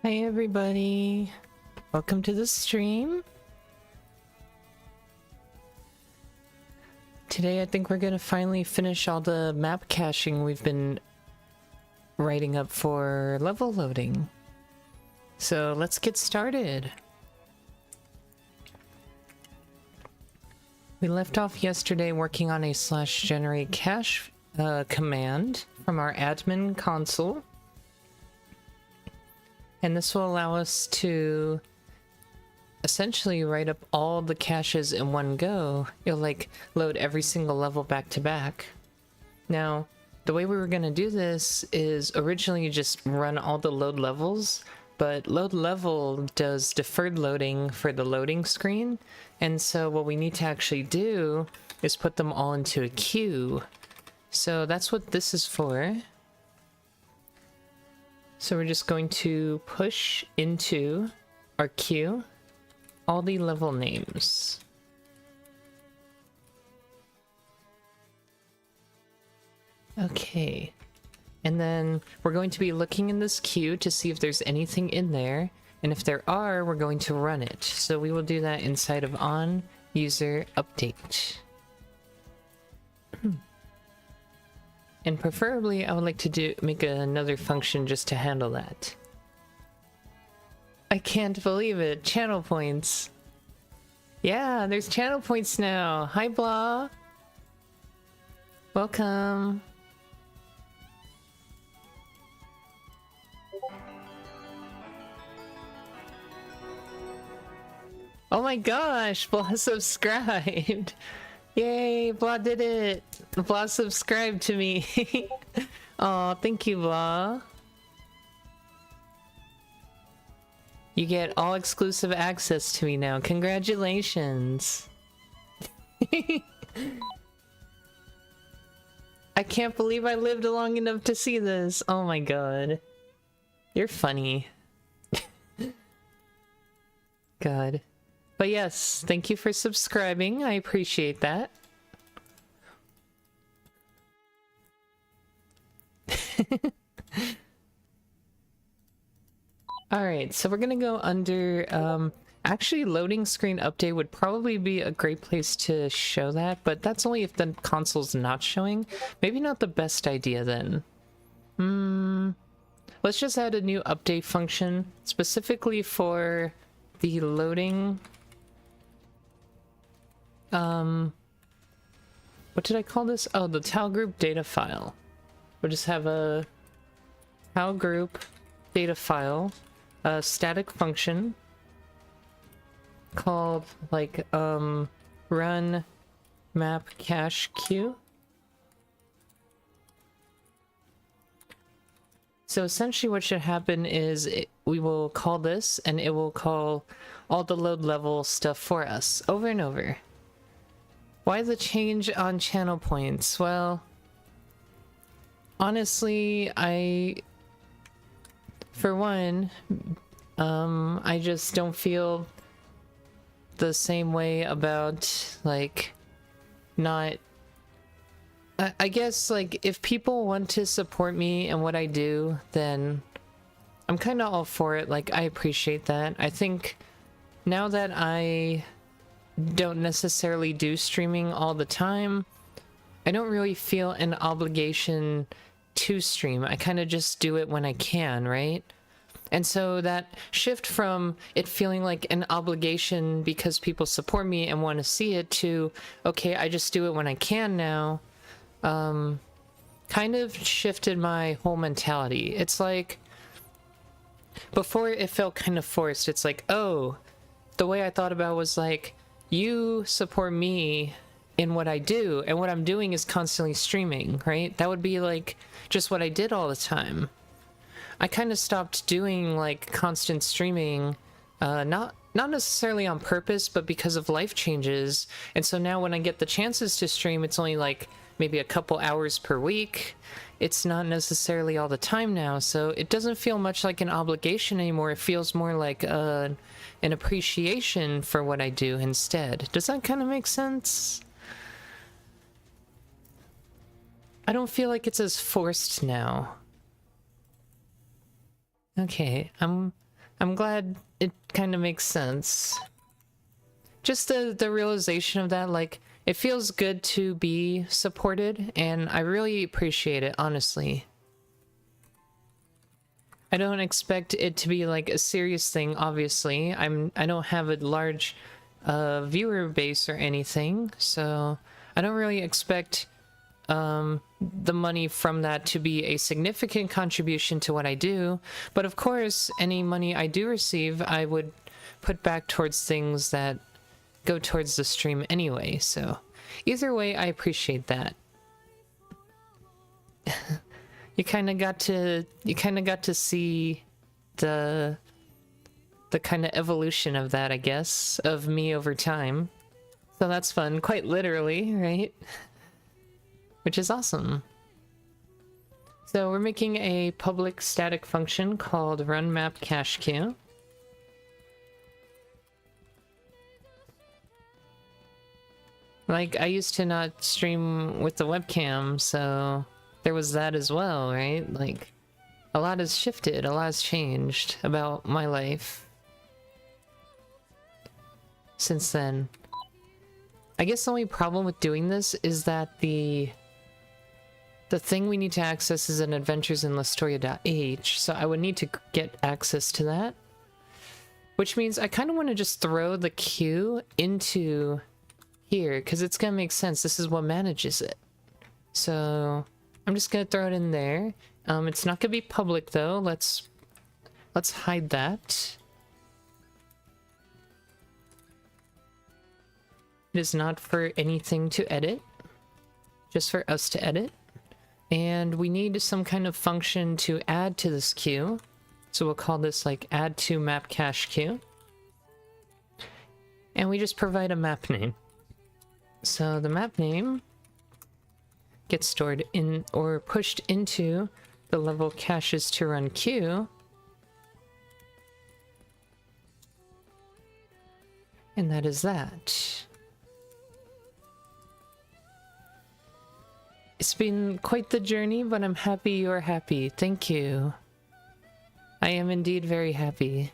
Hi everybody, welcome to the stream. Today I think we're gonna finally finish all the map caching we've been writing up for level loading. So let's get started. We left off yesterday working on a /generate cache command from our admin console. And this will allow us to essentially write up all the caches in one go. You'll like load every single level back to back. Now, the way we were going to do this is originally just run all the load levels, but load level does deferred loading for the loading screen. And so what we need to actually do is put them all into a queue. So that's what this is for. So we're just going to push into our queue all the level names. Okay. And then we're going to be looking in this queue to see if there's anything in there. And if there are, we're going to run it. So we will do that inside of on user update. And preferably, I would like to make another function just to handle that. I can't believe it. Channel points. Yeah, there's channel points now. Hi, Blah. Welcome. Oh my gosh, Blah subscribed. Yay, Blah did it. Blah subscribed to me. Oh, thank you, Blah. You get all exclusive access to me now. Congratulations. I can't believe I lived long enough to see this. Oh my god. You're funny. God. But yes, thank you for subscribing. I appreciate that. Alright, so we're gonna go under, actually loading screen update would probably be a great place to show that, but that's only if the console's not showing. Maybe not the best idea then. Let's just add a new update function specifically for the loading. What did I call this? Oh, the tile group data file. We'll just have a tile group data file, a static function called like run map cache queue. So essentially what should happen is we will call this and it will call all the load level stuff for us over and over. Why the change on channel points? Well, honestly, for one, I just don't feel the same way about, like, not... I guess, like, if people want to support me and what I do, then I'm kind of all for it. Like, I appreciate that. I think now that I don't necessarily do streaming all the time, I don't really feel an obligation to stream. I kind of just do it when I can, right? And so that shift from it feeling like an obligation because people support me and want to see it to, okay, I just do it when I can now, kind of shifted my whole mentality. It's like, before it felt kind of forced. It's like, oh, the way I thought about it was like, you support me in what I do, and what I'm doing is constantly streaming, right? That would be like just what I did all the time. I kind of stopped doing like constant streaming, not necessarily on purpose, but because of life changes. And so now when I get the chances to stream, it's only like maybe a couple hours per week. It's not necessarily all the time now, so it doesn't feel much like an obligation anymore. It feels more like an appreciation for what I do instead. Does that kind of make sense? I don't feel like it's as forced now. Okay, I'm I'm glad it kind of makes sense. Just the realization of that, like, it feels good to be supported, and I really appreciate it, honestly. I don't expect it to be like a serious thing, obviously. I don't have a large viewer base or anything, so I don't really expect the money from that to be a significant contribution to what I do. But of course, any money I do receive, I would put back towards things that go towards the stream anyway, so either way, I appreciate that. You kind of got to see the kind of evolution of that, I guess, of me over time. So that's fun, quite literally, right? Which is awesome. So we're making a public static function called runMapCacheQ. Like, I used to not stream with the webcam, so there was that as well, right? Like, a lot has shifted, a lot has changed about my life since then. I guess the only problem with doing this is that the thing we need to access is an adventures in Lastoria.h, so I would need to get access to that. Which means I kind of want to just throw the queue into here, because it's going to make sense. This is what manages it. So I'm just going to throw it in there. It's not going to be public, though. Let's hide that. It is not for anything to edit, just for us to edit. And we need some kind of function to add to this queue. So we'll call this like add to map cache queue. And we just provide a map name. So the map name gets stored in or pushed into the level caches to run queue. And that is that. It's been quite the journey, but I'm happy you're happy. Thank you. I am indeed very happy.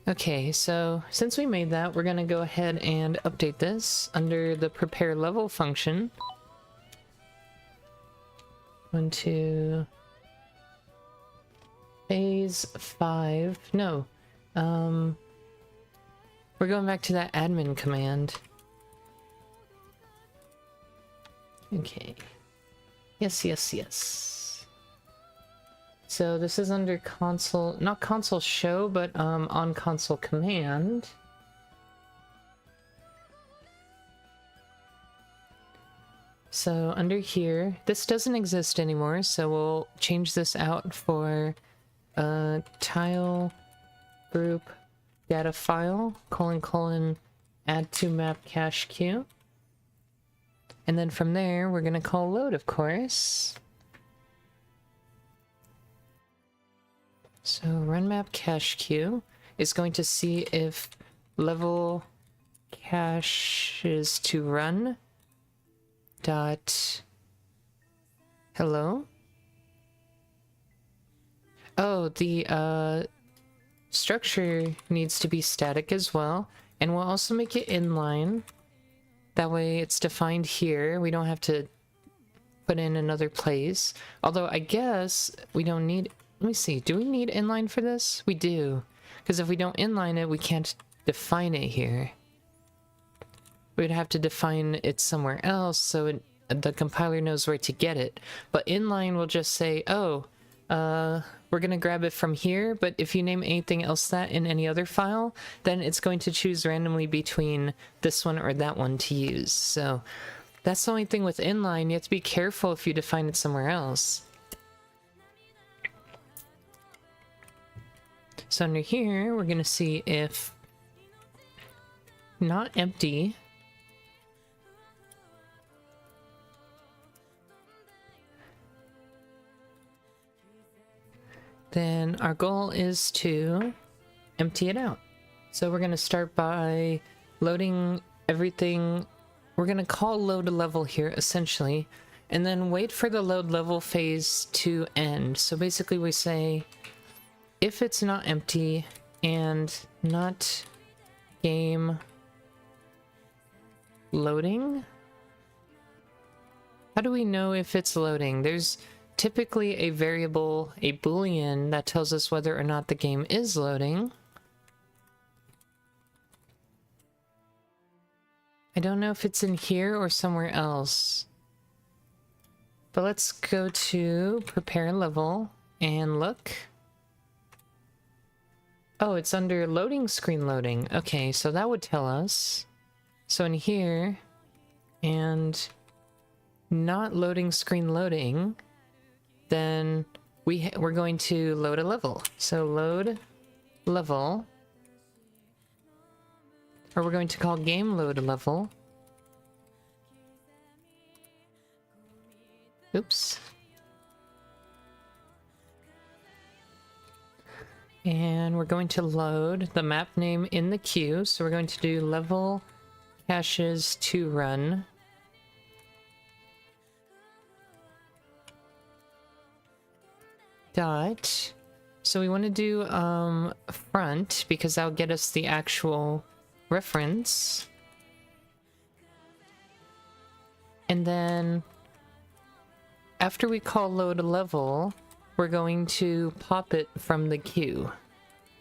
Okay, so since we made that, we're gonna go ahead and update this under the prepare level function. 1, 2... Phase 5... No. We're going back to that admin command. Okay. Yes, yes, yes. So this is under console, not console show, but on console command. So under here, this doesn't exist anymore, so we'll change this out for tile group data file, : add to map cache queue. And then from there, we're gonna call load, of course. So run map cache queue is going to see if level cache is to run dot hello. Oh, the structure needs to be static as well, and we'll also make it inline. That way it's defined here. We don't have to put in another place. Although I guess we don't need... Let me see. Do we need inline for this? We do. Because if we don't inline it, we can't define it here. We'd have to define it somewhere else so the compiler knows where to get it. But inline will just say, oh, we're gonna grab it from here, but if you name anything else that in any other file, then it's going to choose randomly between this one or that one to use. So that's the only thing with inline. You have to be careful if you define it somewhere else. So under here, we're gonna see if not empty, then our goal is to empty it out. So we're going to start by loading everything. We're going to call load a level here, essentially, and then wait for the load level phase to end. So basically we say, if it's not empty and not game loading? How do we know if it's loading? There's typically a variable, a boolean, that tells us whether or not the game is loading. I don't know if it's in here or somewhere else. But let's go to prepare level and look. Oh, it's under loading screen loading. Okay, so that would tell us. So in here, and not loading screen loading, then we're going to load a level. So load level, or we're going to call game load level. Oops. And we're going to load the map name in the queue. So we're going to do level caches to run. Dot. So we want to do front because that'll get us the actual reference. And then after we call load level, we're going to pop it from the queue.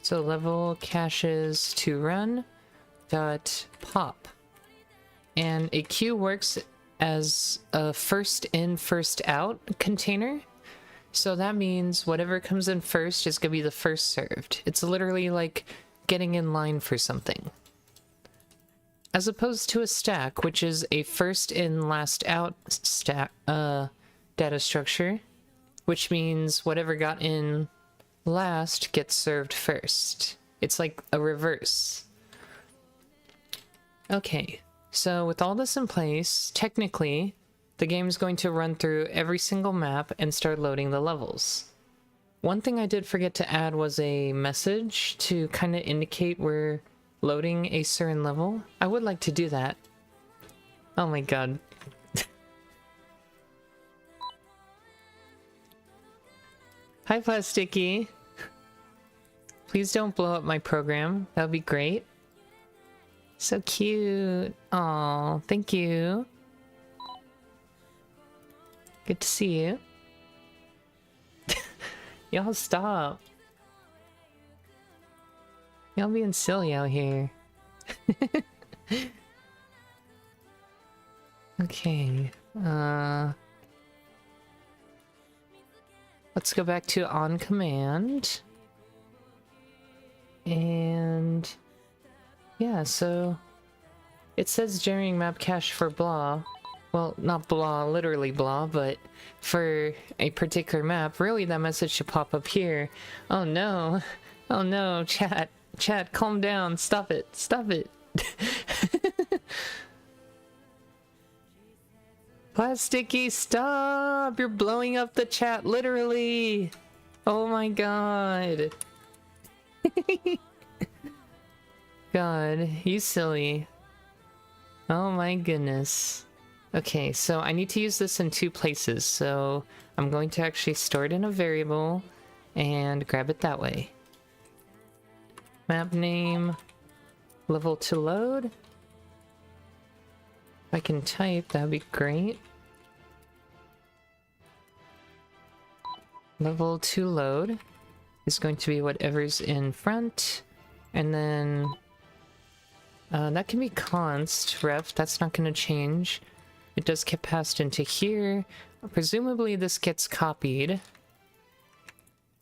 So level caches to run dot pop. And a queue works as a first in, first out container. So that means whatever comes in first is going to be the first served. It's literally like getting in line for something. As opposed to a stack, which is a first in, last out stack data structure, which means whatever got in last gets served first. It's like a reverse. Okay, so with all this in place, technically, the game is going to run through every single map and start loading the levels. One thing I did forget to add was a message to kind of indicate we're loading a certain level. I would like to do that. Oh my god. Hi, Plasticky. Please don't blow up my program. That would be great. So cute. Aw, thank you. Good to see you. Y'all stop. Y'all being silly out here. Okay. Let's go back to on command. And yeah, so it says generating map cache for blah. Well, not blah, literally blah, but for a particular map, really that message should pop up here. Oh no. Oh no, chat. Chat, calm down. Stop it. Stop it. Plasticky, stop! You're blowing up the chat, literally! Oh my god. God, you silly. Oh my goodness. Okay, so I need to use this in two places, so I'm going to actually store it in a variable and grab it that way. Map name, level to load. If I can type, that'd be great. Level to load is going to be whatever's in front, and then that can be const ref. That's not going to change. It does get passed into here. Presumably this gets copied,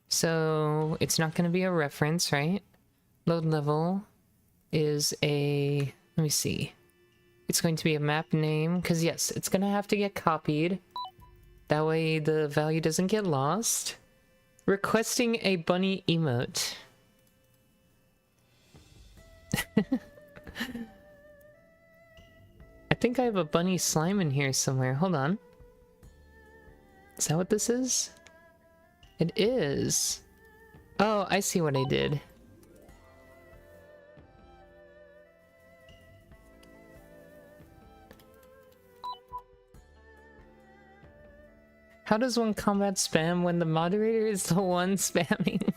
so it's not going to be a reference, right? Load level is a, let me see. It's going to be a map name, because yes, it's going to have to get copied. That way the value doesn't get lost. Requesting a bunny emote. I think I have a bunny slime in here somewhere. Hold on. Is that what this is? It is. Oh, I see what I did. How does one combat spam when the moderator is the one spamming?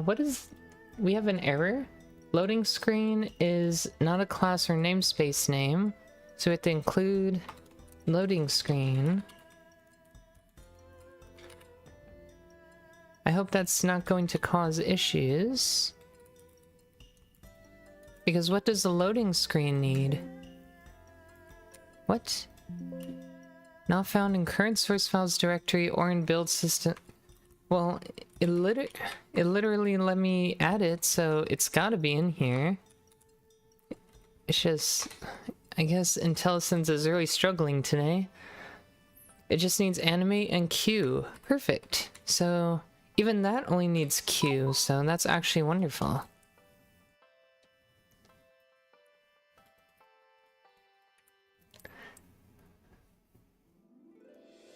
What is... We have an error? Loading screen is not a class or namespace name, so we have to include loading screen. I hope that's not going to cause issues. Because what does the loading screen need? What? Not found in current source files directory or in build system. Well, it literally let me add it, so it's gotta be in here. It's just, I guess IntelliSense is really struggling today. It just needs animate and queue. Perfect. So even that only needs queue, so that's actually wonderful.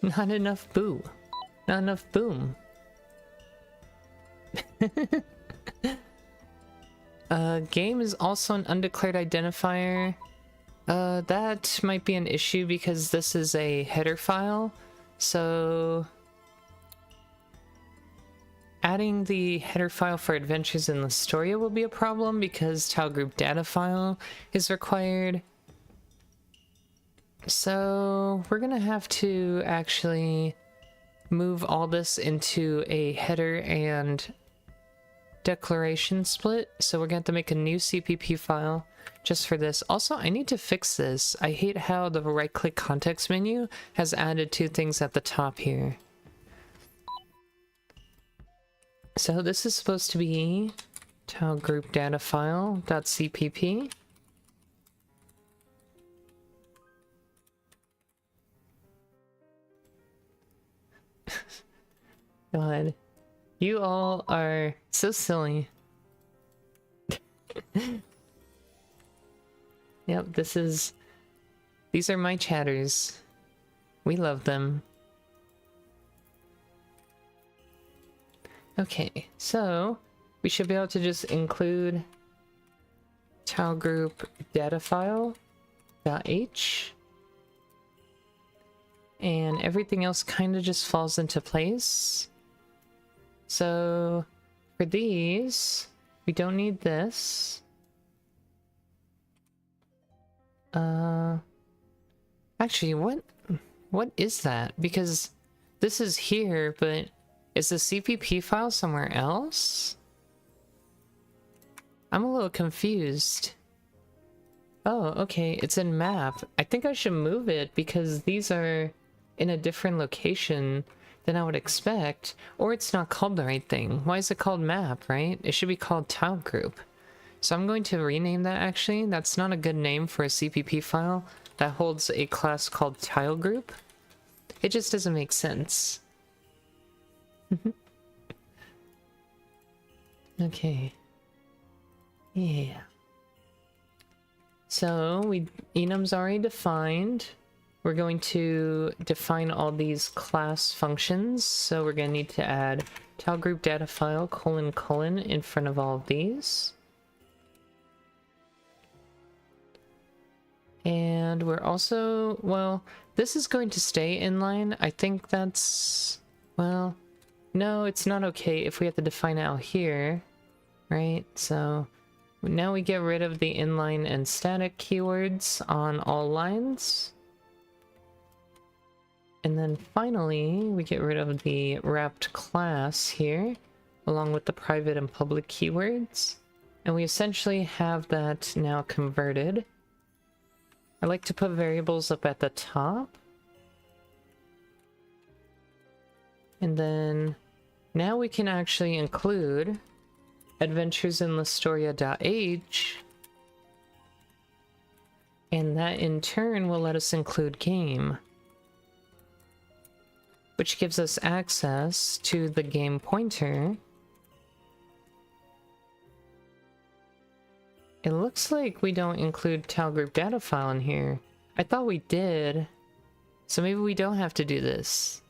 Not enough boo. Not enough boom. Game is also an undeclared identifier. That might be an issue because this is a header file. So adding the header file for Adventures in Listoria will be a problem because tile group data file is required. So we're gonna have to actually move all this into a header and declaration split. So we're gonna have to make a new CPP file just for this. Also, I need to fix this. I hate how the right-click context menu has added two things at the top here. So this is supposed to be tile group data file.cpp. God, you all are so silly. Yep, these are my chatters. We love them. Okay, so we should be able to just include tile group data file.h, and everything else kind of just falls into place. So for these, we don't need this. Actually, what is that? Because this is here, but is the CPP file somewhere else? I'm a little confused. Oh, okay, it's in map. I think I should move it because these are in a different location than I would expect, or it's not called the right thing. Why is it called map, right? It should be called tile group. So I'm going to rename that actually. That's not a good name for a CPP file that holds a class called tile group. It just doesn't make sense. Okay. Yeah. So enum's already defined. We're going to define all these class functions. So we're going to need to add tile group data file : in front of all of these. And we're also, well, this is going to stay inline. I think that's, well, no, it's not okay if we have to define it out here, right? So now we get rid of the inline and static keywords on all lines. And then finally, we get rid of the wrapped class here, along with the private and public keywords. And we essentially have that now converted. I like to put variables up at the top. And then now we can actually include Adventures in Listoria.h, and that in turn will let us include game, which gives us access to the game pointer. It looks like we don't include tile group data file in here. I thought we did, so maybe we don't have to do this.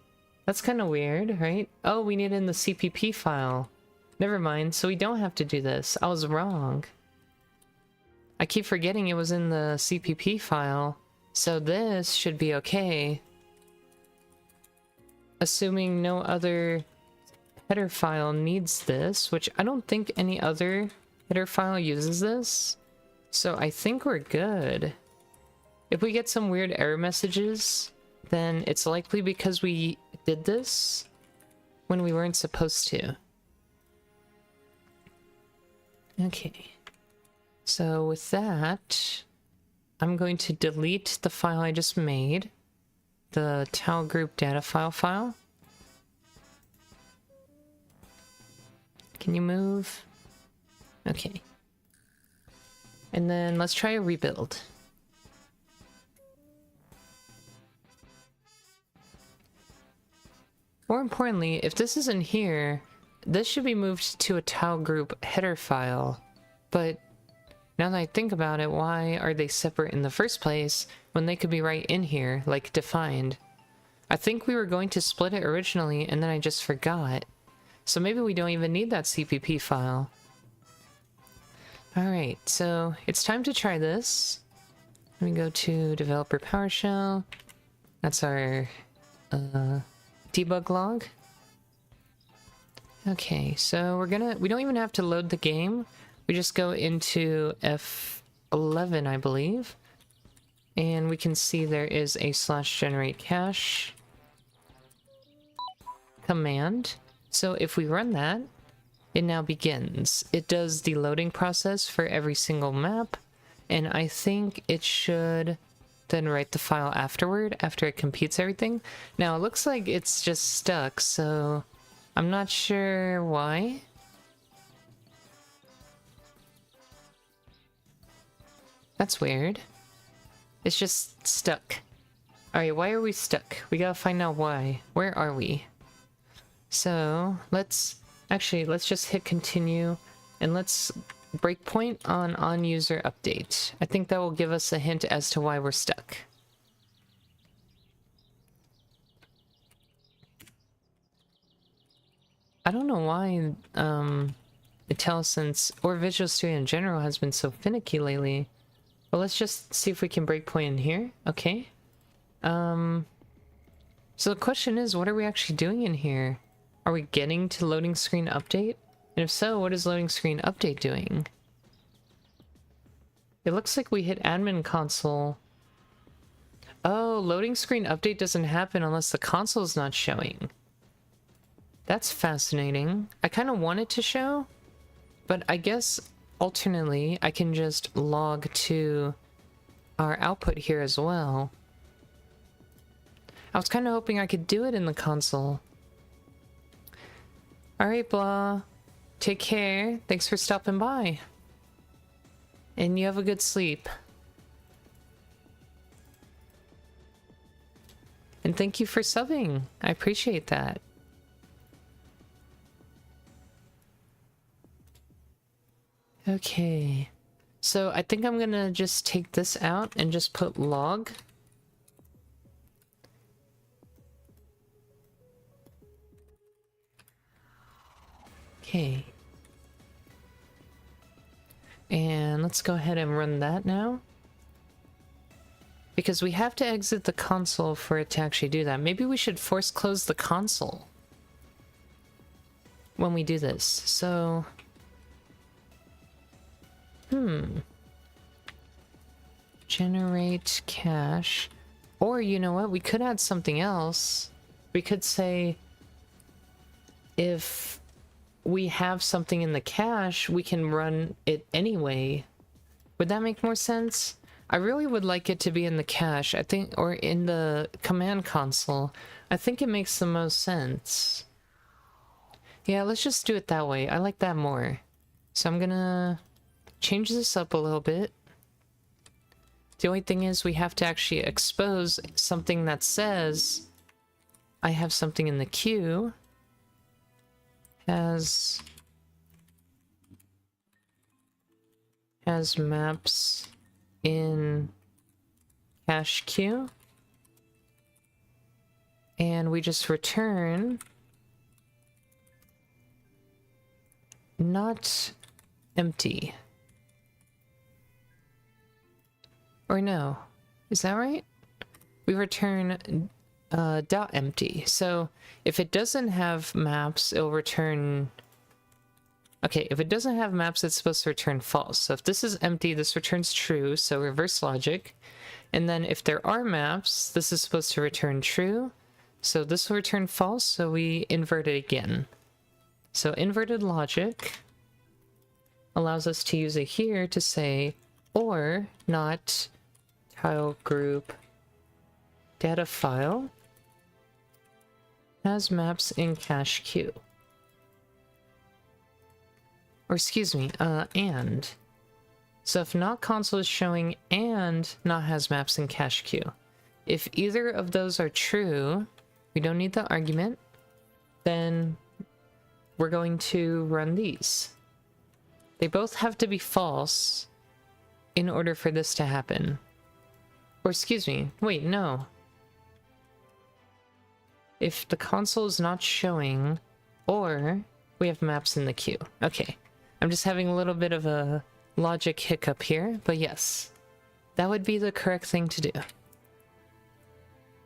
That's kind of weird, right? Oh, we need it in the CPP file. Never mind, so we don't have to do this. I was wrong. I keep forgetting it was in the CPP file. So this should be okay. Assuming no other header file needs this, which I don't think any other header file uses this. So I think we're good. If we get some weird error messages, then it's likely because we did this when we weren't supposed to. Okay. So with that, I'm going to delete the file I just made, the towel group data file. Can you move? Okay. And then let's try a rebuild. More importantly, if this isn't here, this should be moved to a towel group header file. But now that I think about it, why are they separate in the first place when they could be right in here, like defined? I think we were going to split it originally and then I just forgot. So maybe we don't even need that CPP file. Alright, so it's time to try this. Let me go to Developer PowerShell. That's our debug log. Okay, so we don't even have to load the game. We just go into F11, I believe. And we can see there is a /generate cache command. So if we run that, it now begins. It does the loading process for every single map, and I think it should then write the file afterward, after it computes everything. Now it looks like it's just stuck, so I'm not sure why. That's weird. It's just stuck. Alright, why are we stuck? We gotta find out why. Where are we? So, let's just hit continue, and let's breakpoint on user update. I think that will give us a hint as to why we're stuck. I don't know why IntelliSense or Visual Studio in general has been so finicky lately. But let's just see if we can breakpoint in here. Okay. So the question is, what are we actually doing in here? Are we getting to loading screen update? And if so, what is loading screen update doing? It looks like we hit admin console. Oh, loading screen update doesn't happen unless the console's not showing. That's fascinating. I kind of want it to show, but I guess alternately I can just log to our output here as well. I was kind of hoping I could do it in the console. Alright, blah. Take care. Thanks for stopping by. And you have a good sleep. And thank you for subbing. I appreciate that. Okay. So I think I'm gonna just take this out and just put log. Okay. And let's go ahead and run that now. Because we have to exit the console for it to actually do that. Maybe we should force close the console when we do this. So... generate cache. Or, you know what? We could add something else. We could say... if we have something in the cache, we can run it anyway. Would that make more sense? I really would like it to be in the cache, I think, or in the command console. I think it makes the most sense. Yeah, let's just do it that way. I like that more. So I'm gonna change this up a little bit. The only thing is we have to actually expose something that says I have something in the queue. Has maps in cache queue, and we just return not empty, or no, Is that right? We return dot empty. So if it doesn't have maps, it'll return... Okay, if it doesn't have maps, it's supposed to return false. So if this is empty, this returns true, so reverse logic. And then if there are maps, this is supposed to return true. So this will return false, so we invert it again. So inverted logic allows us to use it here to say, or not tile group data file has maps in cache queue. Or excuse me, and. So if not console is showing and not has maps in cache queue. If either of those are true, we don't need the argument, then we're going to run these. They both have to be false in order for this to happen. Or excuse me, wait, no. If the console is not showing, or we have maps in the queue. Okay, I'm just having a little bit of a logic hiccup here, but yes, that would be the correct thing to do.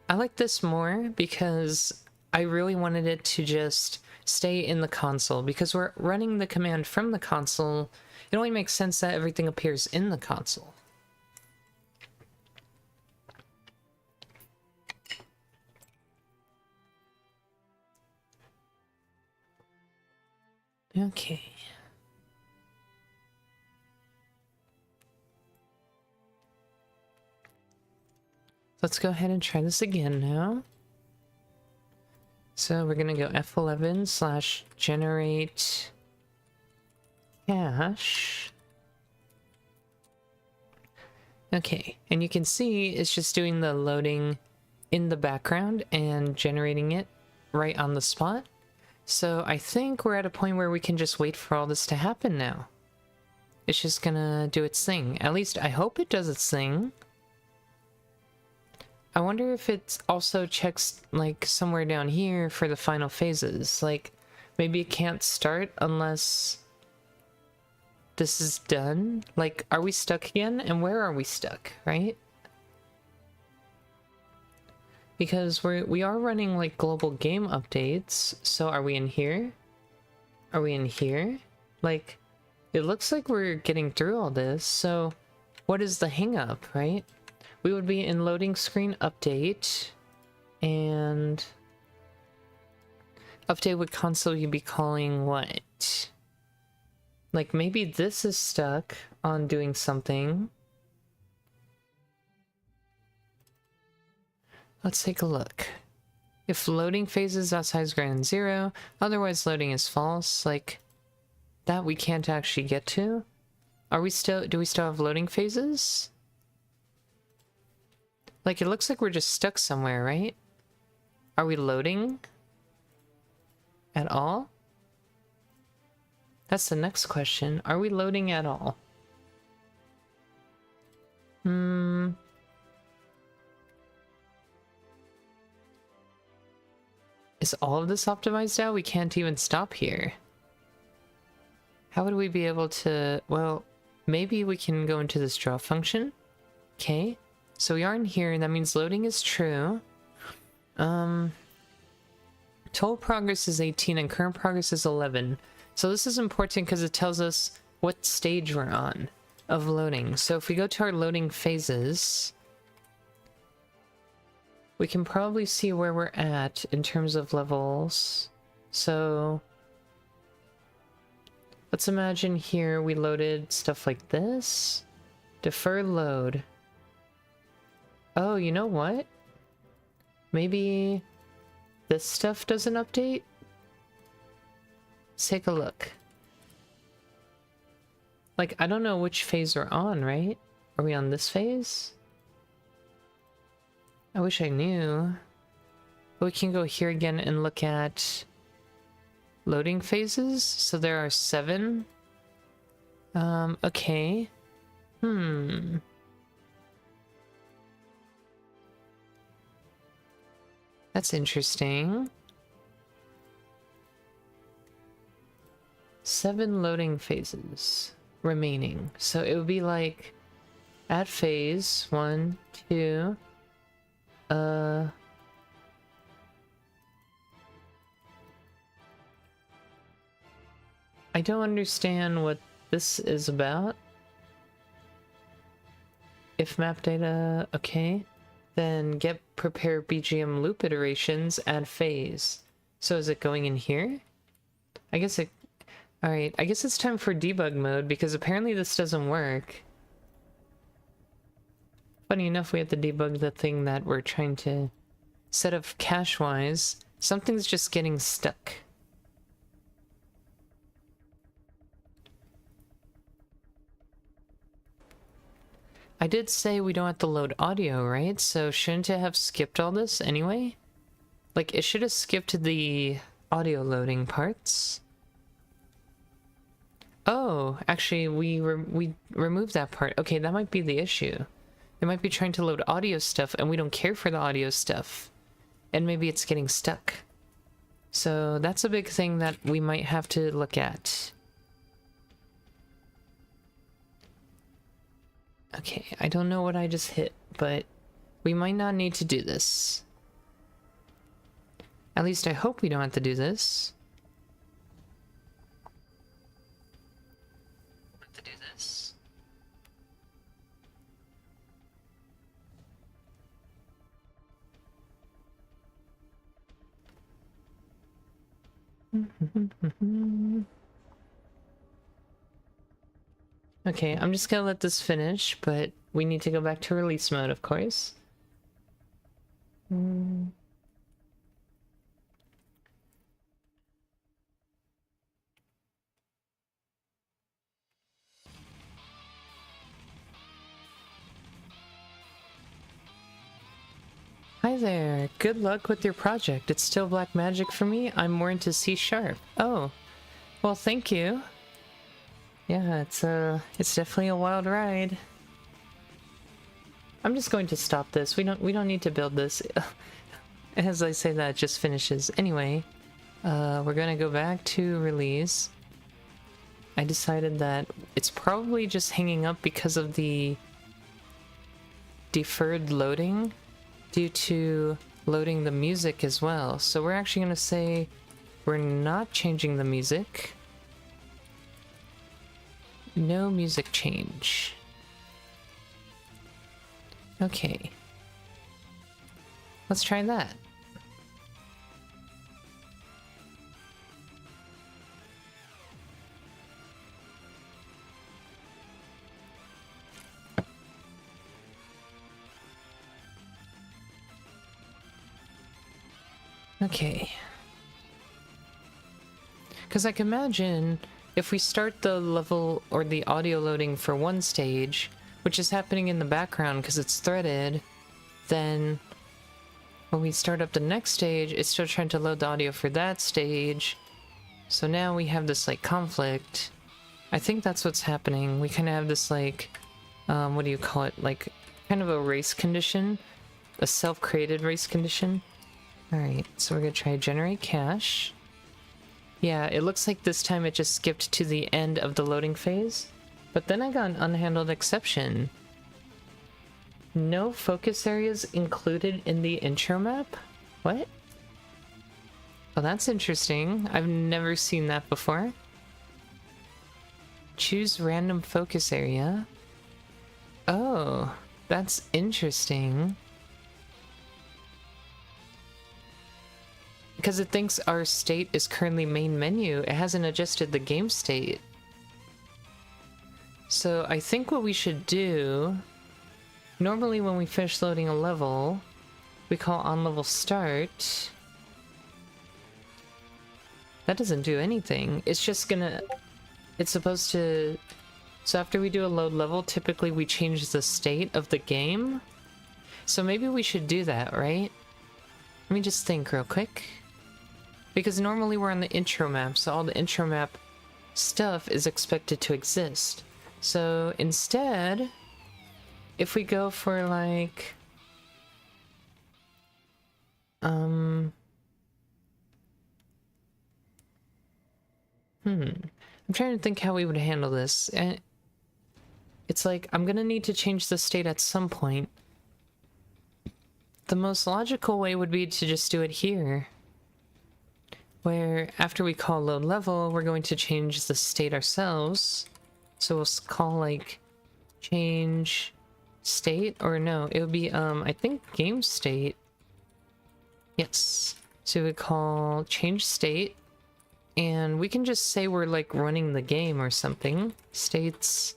I like this more because I really wanted it to just stay in the console. Because we're running the command from the console, it only makes sense that everything appears in the console. Okay. Let's go ahead and try this again now. So we're gonna go F11/generate cache. Okay, and you can see it's just doing the loading in the background and generating it right on the spot. So I think we're at a point where we can just wait for all this to happen now. It's just gonna do its thing. At least I hope it does its thing. I wonder if it also checks, like, somewhere down here for the final phases. Like, maybe it can't start unless this is done. Like, are we stuck again? And where are we stuck, right? Because we are running, like, global game updates. So are we in here? Are we in here? Like, it looks like we're getting through all this. So what is the hang up, right? We would be in loading screen update, and update with console you'd be calling what? Like maybe this is stuck on doing something. Let's take a look. If loading phases outside is greater than 0, otherwise loading is false, like that we can't actually get to. Are we still, do we still have loading phases? Like, it looks like we're just stuck somewhere, right? Are we loading at all? That's the next question. Are we loading at all? Is all of this optimized out? We can't even stop here. How would we be able to... Well, maybe we can go into this draw function. Okay. So we are in here, and that means loading is true. Total progress is 18 and current progress is 11. So this is important because it tells us what stage we're on of loading. So if we go to our loading phases, we can probably see where we're at in terms of levels. So let's imagine here we loaded stuff like this. Defer load. Oh, you know what? Maybe this stuff doesn't update? Let's take a look. Like, I don't know which phase we're on, right? Are we on this phase? I wish I knew. But we can go here again and look at loading phases. So there are 7. Okay. That's interesting. 7 loading phases remaining. So it would be like Add phase. 1, 2. I don't understand what this is about. If map data, okay. Then get prepare BGM loop iterations, add phase. So is it going in here? I guess it... Alright, I guess it's time for debug mode because apparently this doesn't work. Funny enough, we have to debug the thing that we're trying to set up cache-wise. Something's just getting stuck. I did say we don't have to load audio, right? So shouldn't it have skipped all this anyway? Like, it should have skipped the audio loading parts. Oh, actually, we removed that part. Okay, that might be the issue. It might be trying to load audio stuff, and we don't care for the audio stuff. And maybe it's getting stuck. So that's a big thing that we might have to look at. Okay, I don't know what I just hit, but we might not need to do this. At least I hope we don't have to do this. Have to do this. Okay, I'm just gonna let this finish, but we need to go back to release mode, of course. Hi there, good luck with your project. It's still black magic for me. I'm more into C#. Oh, well, thank you. Yeah, it's definitely a wild ride. I'm just going to stop this. We don't need to build this. As I say that, it just finishes. Anyway, we're gonna go back to release. I decided that it's probably just hanging up because of the deferred loading due to loading the music as well. So we're actually gonna say we're not changing the music. No music change. Okay. Let's try that. Okay. Because I can imagine if we start the level or the audio loading for one stage, which is happening in the background because it's threaded, then when we start up the next stage, it's still trying to load the audio for that stage. So now we have this, like, conflict. I think that's what's happening. We kind of have this, like, what do you call it? Like, kind of a race condition. A self-created race condition. Alright, so we're gonna try generate cache. Yeah, it looks like this time it just skipped to the end of the loading phase. But then I got an unhandled exception. No focus areas included in the intro map? What? Oh, that's interesting. I've never seen that before. Choose random focus area. Oh, that's interesting. Because it thinks our state is currently main menu. It hasn't adjusted the game state. So I think what we should do... Normally when we finish loading a level, we call on level start. That doesn't do anything. It's just gonna... It's supposed to... So after we do a load level, typically we change the state of the game. So maybe we should do that, right? Let me just think real quick. Because normally we're on the intro map, so all the intro map stuff is expected to exist. So instead, if we go for like... I'm trying to think how we would handle this. it's like, I'm gonna need to change the state at some point. The most logical way would be to just do it here, where after we call load level, we're going to change the state ourselves. So we'll call like change state, or no, it would be I think game state. Yes. So we call change state, and we can just say we're like running the game or something. States,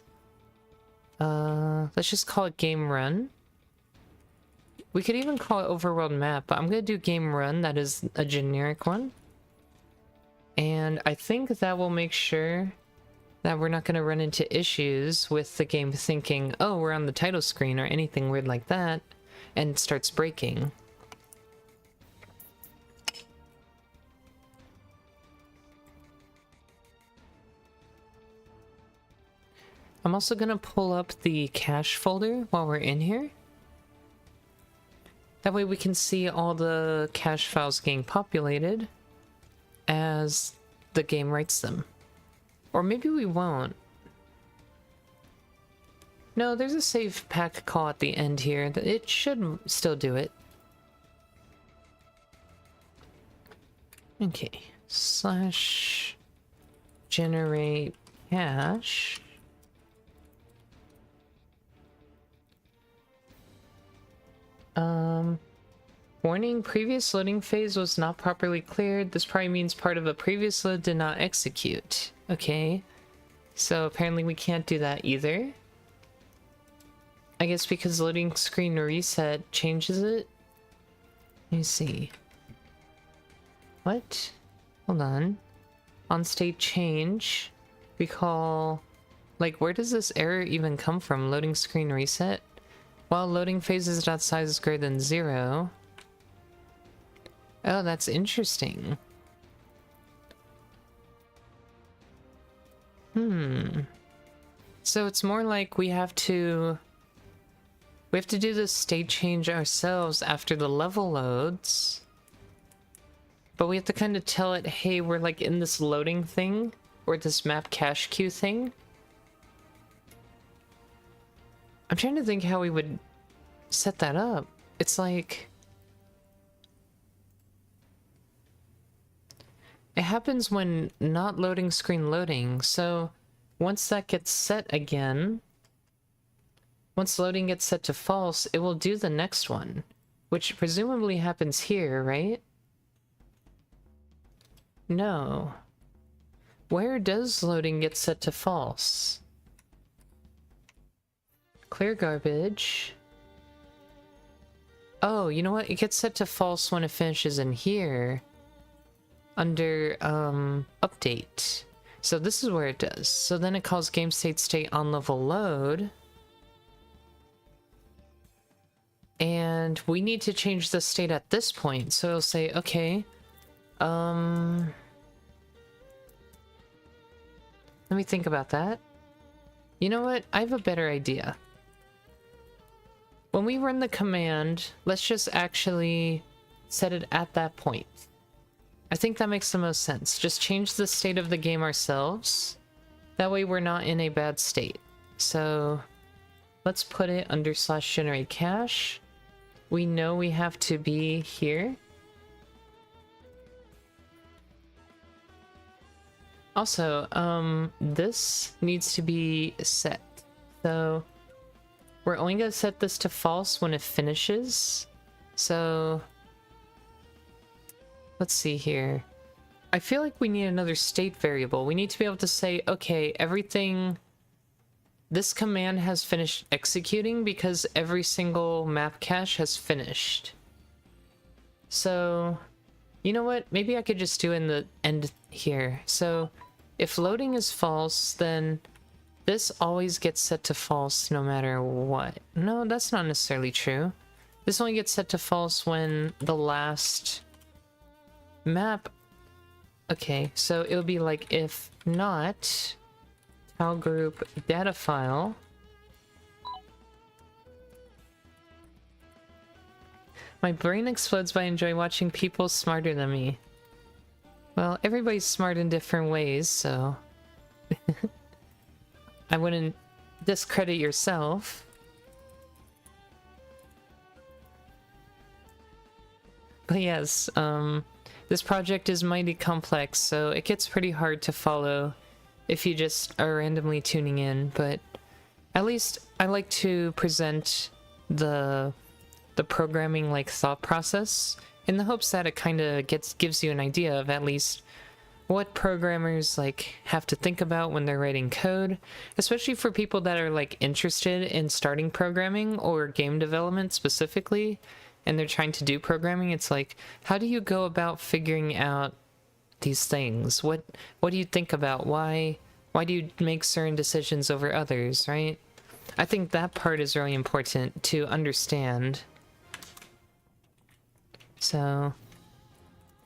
let's just call it game run. We could even call it overworld map, but I'm gonna do game run. That is a generic one. And I think that will make sure that we're not gonna run into issues with the game thinking, oh, we're on the title screen or anything weird like that, and it starts breaking. I'm also gonna pull up the cache folder while we're in here. That way we can see all the cache files getting populated as the game writes them. Or maybe we won't. No, there's a save pack call at the end here. It should still do it. Okay. Slash generate cache. Warning, previous loading phase was not properly cleared. This probably means part of a previous load did not execute. Okay. So apparently we can't do that either. I guess because loading screen reset changes it. Let me see. What? Hold on. On state change, we call... Like, where does this error even come from? Loading screen reset? While loading phases dot size is greater than 0. Oh, that's interesting. So it's more like we have to do this state change ourselves after the level loads. But we have to kind of tell it, hey, we're like in this loading thing, or this map cache queue thing. I'm trying to think how we would set that up. It's like... It happens when not loading screen loading, so once that gets set again, once loading gets set to false, it will do the next one, which presumably happens here, right? No. Where does loading get set to false? Clear garbage. Oh, you know what? It gets set to false when it finishes in here. Under, update. So this is where it does. So then it calls game state on level load. And we need to change the state at this point. So it'll say, okay, let me think about that. You know what? I have a better idea. When we run the command, let's just actually set it at that point. I think that makes the most sense. Just change the state of the game ourselves. That way we're not in a bad state. So let's put it under slash generate cache. We know we have to be here. Also, this needs to be set. So we're only going to set this to false when it finishes. So let's see here. I feel like we need another state variable. We need to be able to say, okay, everything... This command has finished executing because every single map cache has finished. So, you know what? Maybe I could just do in the end here. So, if loading is false, then this always gets set to false no matter what. No, that's not necessarily true. This only gets set to false when the last map... Okay, so it'll be like if not... File group data file. My brain explodes by enjoying watching people smarter than me. Well, everybody's smart in different ways, so... I wouldn't discredit yourself. But yes, this project is mighty complex, so it gets pretty hard to follow if you just are randomly tuning in, but at least I like to present the programming like thought process in the hopes that it kind of gives you an idea of at least what programmers like have to think about when they're writing code, especially for people that are like interested in starting programming or game development specifically, and they're trying to do programming. It's like, how do you go about figuring out these things? What do you think about? Why do you make certain decisions over others, right? I think that part is really important to understand. So,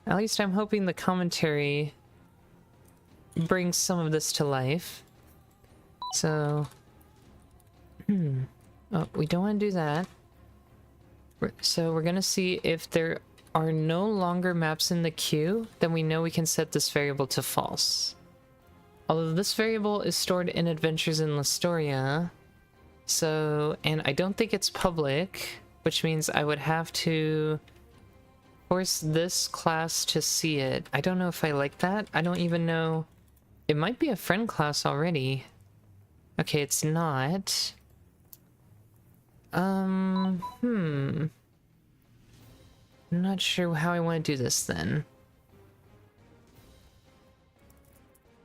at least I'm hoping the commentary brings some of this to life. So, oh, we don't want to do that. So we're gonna see if there are no longer maps in the queue, then we know we can set this variable to false. Although this variable is stored in Adventures in Lestoria, so, and I don't think it's public, which means I would have to force this class to see it. I don't know if I like that. I don't even know. It might be a friend class already. Okay, it's not. I'm not sure how I want to do this then.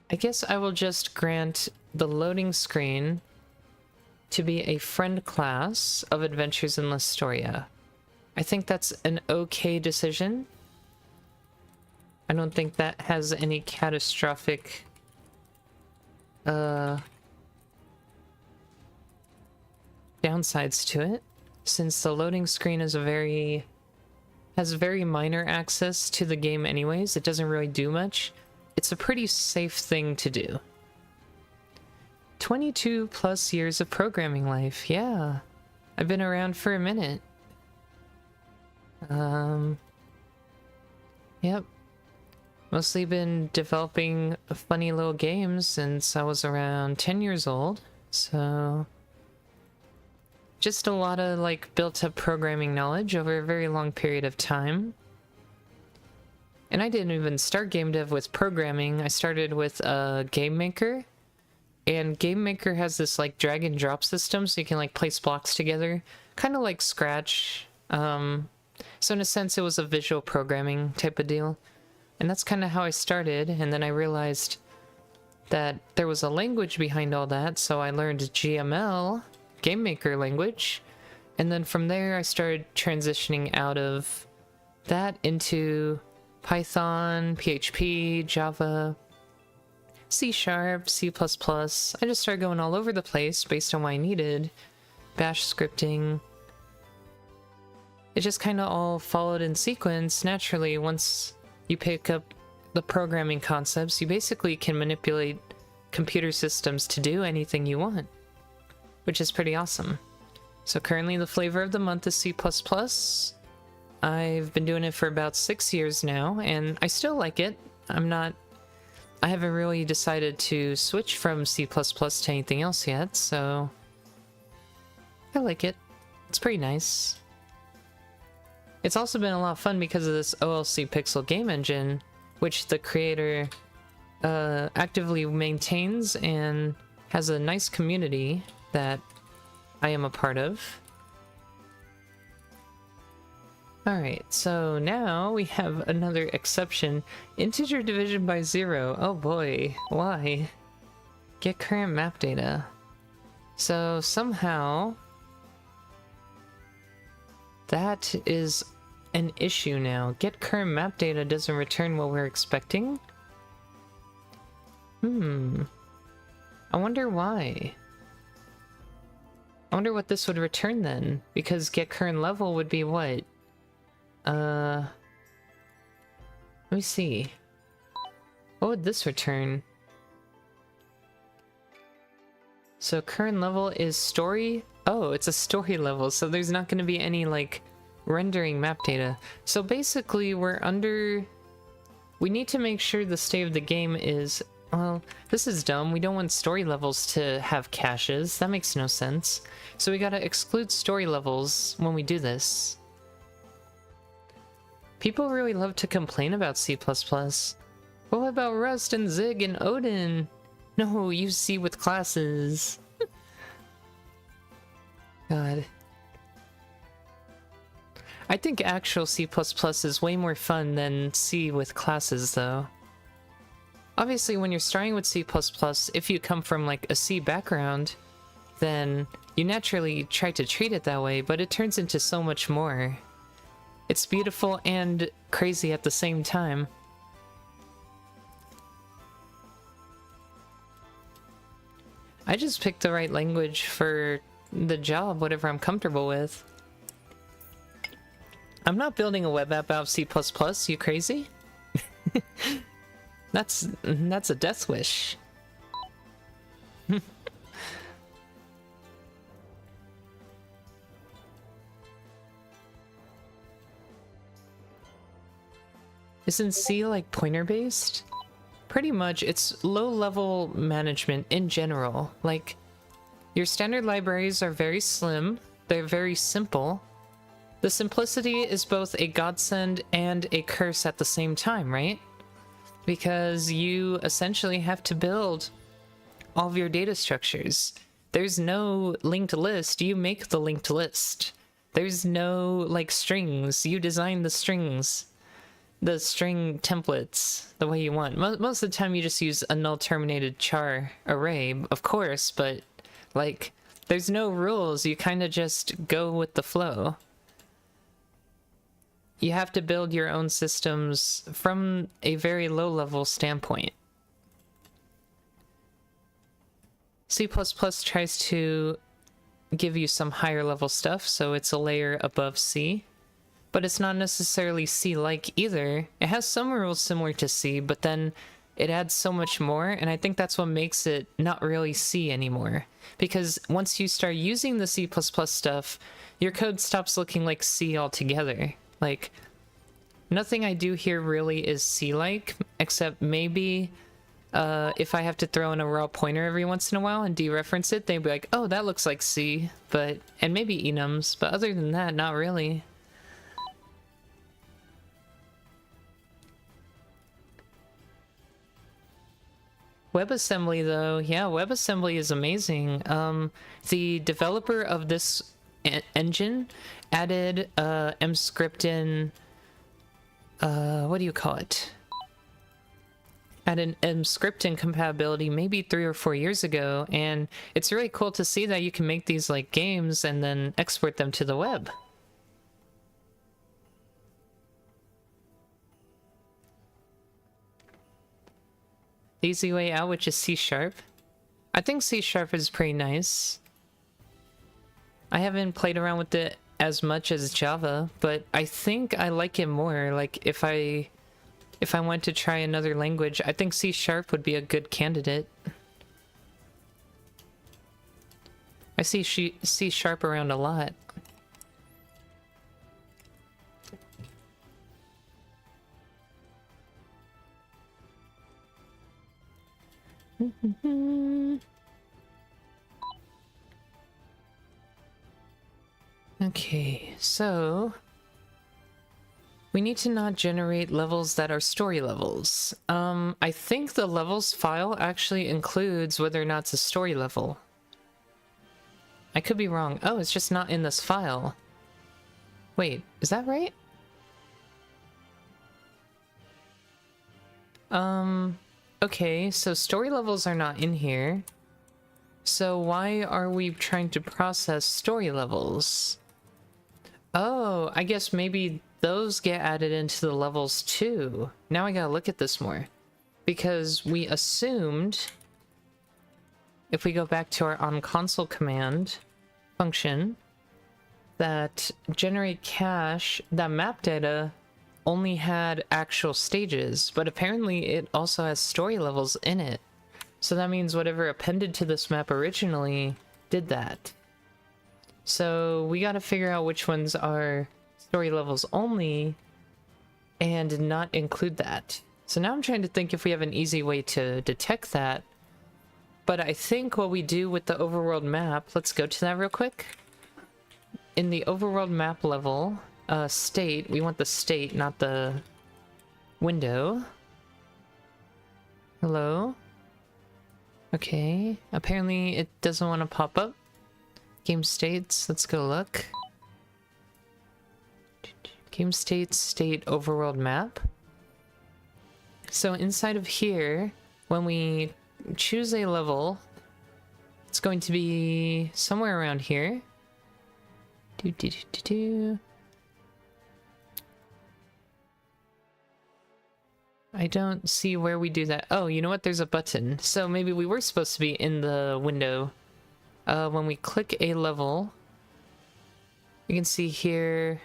I guess I will just grant the loading screen to be a friend class of Adventures in Lestoria. I think that's an okay decision. I don't think that has any catastrophic downsides to it, since the loading screen is has very minor access to the game anyways. It doesn't really do much. It's a pretty safe thing to do. 22 plus years of programming life. Yeah, I've been around for a minute. Yep. Mostly been developing funny little games since I was around 10 years old, so just a lot of like built up programming knowledge over a very long period of time. And I didn't even start game dev with programming. I started with a Game Maker, and Game Maker has this like drag and drop system, so you can like place blocks together, kind of like Scratch. So in a sense it was a visual programming type of deal. And that's kind of how I started, and then I realized that there was a language behind all that, so I learned GML, Game Maker language, and then from there I started transitioning out of that into Python, PHP, Java, C#, C++. I just started going all over the place based on what I needed. Bash scripting. It just kind of all followed in sequence naturally. Once you pick up the programming concepts, you basically can manipulate computer systems to do anything you want, which is pretty awesome. So currently the flavor of the month is C++. I've been doing it for about 6 years now, and I still like it. I haven't really decided to switch from C++ to anything else yet, so I like it. It's pretty nice. It's also been a lot of fun because of this OLC Pixel game engine, which the creator actively maintains and has a nice community that I am a part of. Alright, so now we have another exception. Integer division by 0. Oh boy, why? Get current map data. So somehow that is an issue now. Get current map data doesn't return what we're expecting? I wonder why. I wonder what this would return then, because get current level would be what? Let me see. What would this return? So current level is story? Oh, it's a story level, so there's not going to be any, like, rendering map data. So basically, we need to make sure the state of the game is well, this is dumb. We don't want story levels to have caches. That makes no sense. So we gotta exclude story levels when we do this. People really love to complain about C++. But what about Rust and Zig and Odin? No, use C with classes. God. I think actual C++ is way more fun than C with classes, though. Obviously, when you're starting with C++, if you come from, like, a C background, then you naturally try to treat it that way, but it turns into so much more. It's beautiful and crazy at the same time. I just picked the right language for the job, whatever I'm comfortable with. I'm not building a web app out of C++, you crazy? That's a death wish. Isn't C like pointer based? Pretty much, it's low-level management in general. Like, your standard libraries are very slim, they're very simple. The simplicity is both a godsend and a curse at the same time, right? Because you essentially have to build all of your data structures. There's no linked list, you make the linked list. There's no, like, strings, you design the strings. The string templates the way you want. Most of the time you just use a null terminated char array, of course, but, like, there's no rules, you kind of just go with the flow. You have to build your own systems from a very low-level standpoint. C++ tries to give you some higher-level stuff, so it's a layer above C. But it's not necessarily C-like either. It has some rules similar to C, but then it adds so much more, and I think that's what makes it not really C anymore. Because once you start using the C++ stuff, your code stops looking like C altogether. Like, nothing I do here really is C-like, except maybe if I have to throw in a raw pointer every once in a while and dereference it, they'd be like, oh, that looks like C, and maybe enums, but other than that, not really. WebAssembly, though, yeah, WebAssembly is amazing. The developer of this engine added mscriptin, what do you call it? Added mscriptin compatibility maybe 3 or 4 years ago, and it's really cool to see that you can make these like games and then export them to the web. The easy way out, which is C#. I think C# is pretty nice. I haven't played around with it as much as Java, but I think I like it more. Like, if I went to try another language, I think C# would be a good candidate. I see C# around a lot. Okay, so we need to not generate levels that are story levels. I think the levels file actually includes whether or not it's a story level. I could be wrong. Oh, it's just not in this file. Wait, is that right? Okay, so story levels are not in here. So why are we trying to process story levels? Oh, I guess maybe those get added into the levels too. Now I gotta look at this more. Because we assumed, if we go back to our onConsole command function, that generate cache, that map data only had actual stages, but apparently it also has story levels in it. So that means whatever appended to this map originally did that. So we gotta figure out which ones are story levels only and not include that. So now I'm trying to think if we have an easy way to detect that. But I think what we do with the overworld map, let's go to that real quick. In the overworld map level, state, we want the state, not the window. Hello? Okay, apparently it doesn't want to pop up. Game states, let's go look. Game states, state, overworld map. So inside of here, when we choose a level, it's going to be somewhere around here. I don't see where we do that. Oh, you know what? There's a button. So maybe we were supposed to be in the window. When we click a level, you can see here,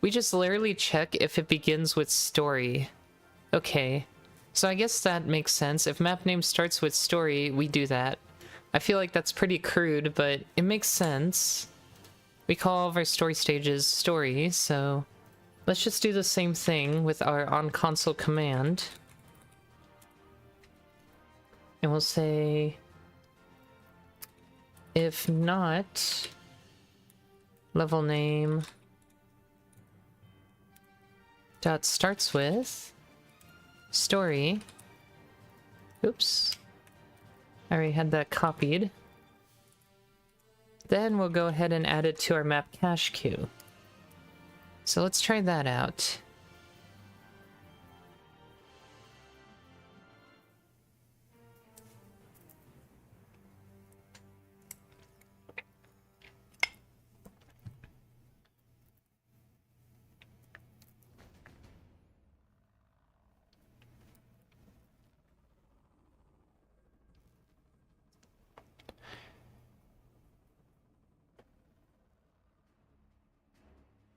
we just literally check if it begins with story. Okay, so I guess that makes sense. If map name starts with story, we do that. I feel like that's pretty crude, but it makes sense. We call all of our story stages story, so let's just do the same thing with our on-console command. And we'll say, if not, level name dot starts with story. Oops. I already had that copied. Then we'll go ahead and add it to our map cache queue. So let's try that out.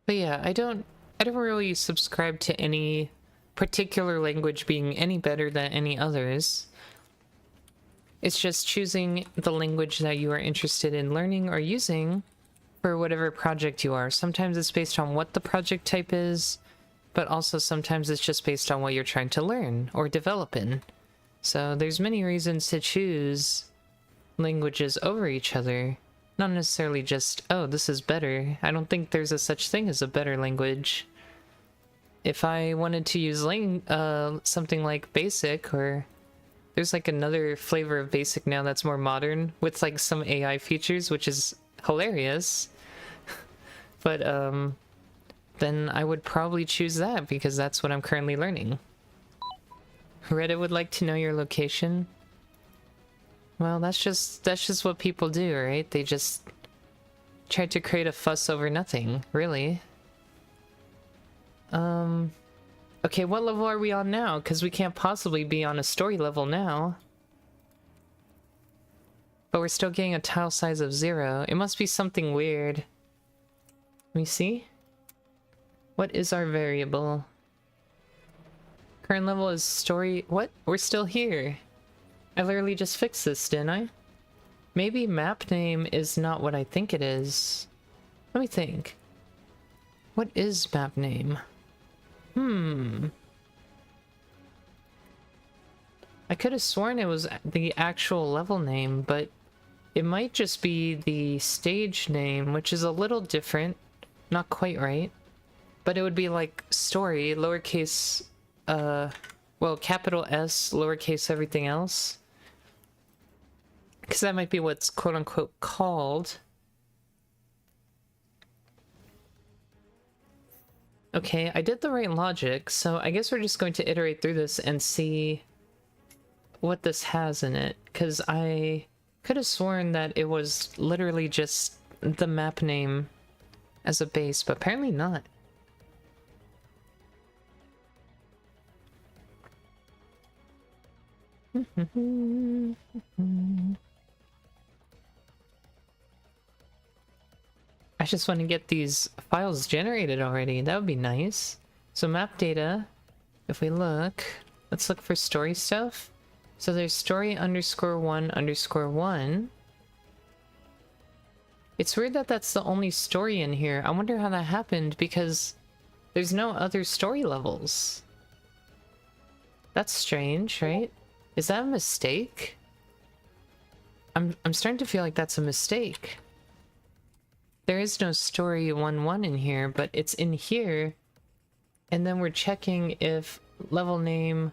But yeah, I don't really subscribe to any particular language being any better than any others. It's just choosing the language that you are interested in learning or using for whatever project you are. Sometimes it's based on what the project type is, but also sometimes it's just based on what you're trying to learn or develop in. So there's many reasons to choose languages over each other. Not necessarily just, oh, this is better. I don't think there's a such thing as a better language. If I wanted to use something like Basic, or there's like another flavor of Basic now that's more modern with like some AI features, which is hilarious. But then I would probably choose that because that's what I'm currently learning. Reddit would like to know your location. Well, that's just what people do, right? They just try to create a fuss over nothing, really. Okay, what level are we on now? Because we can't possibly be on a story level now. But we're still getting a tile size of 0. It must be something weird. Let me see. What is our variable? Current level is story... What? We're still here. I literally just fixed this, didn't I? Maybe map name is not what I think it is. Let me think. What is map name? I could have sworn it was the actual level name, but it might just be the stage name, which is a little different. Not quite right. But it would be like story, lowercase, well, capital S, lowercase everything else. Because that might be what's quote-unquote called. Okay, I did the right logic, so I guess we're just going to iterate through this and see what this has in it. Because I could have sworn that it was literally just the map name as a base, but apparently not. I just want to get these files generated already. That would be nice. So map data, if we look, let's look for story stuff. So there's story _1_1. It's weird that that's the only story in here. I wonder how that happened because there's no other story levels. That's strange, right? Is that a mistake? I'm starting to feel like that's a mistake. There is no story 1-1 in here, but it's in here. And then we're checking if level name...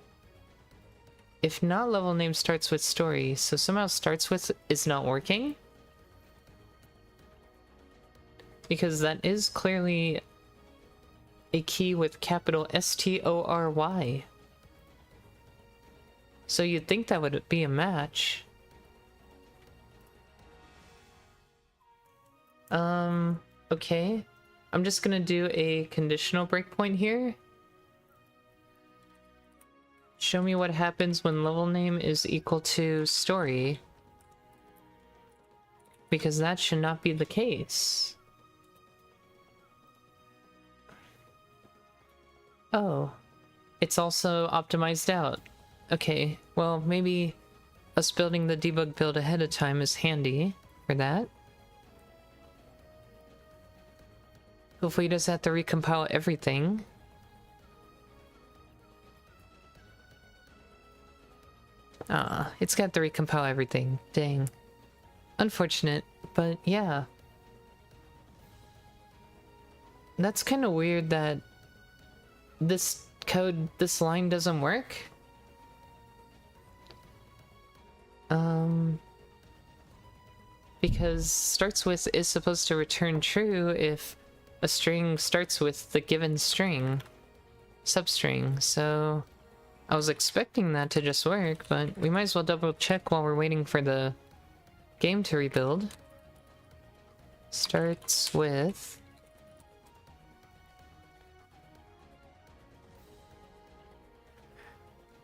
If not level name starts with story, so somehow starts with is not working. Because that is clearly a key with capital S-T-O-R-Y. So you'd think that would be a match. Okay. I'm just gonna do a conditional breakpoint here. Show me what happens when level name is equal to story. Because that should not be the case. Oh. It's also optimized out. Okay, well, maybe us building the debug build ahead of time is handy for that. Hopefully it doesn't have to recompile everything. It's got to recompile everything. Dang. Unfortunate, but yeah. That's kind of weird that this code, this line doesn't work. Because starts with is supposed to return true if a string starts with the given string, substring, so I was expecting that to just work, but we might as well double check while we're waiting for the game to rebuild. Starts with...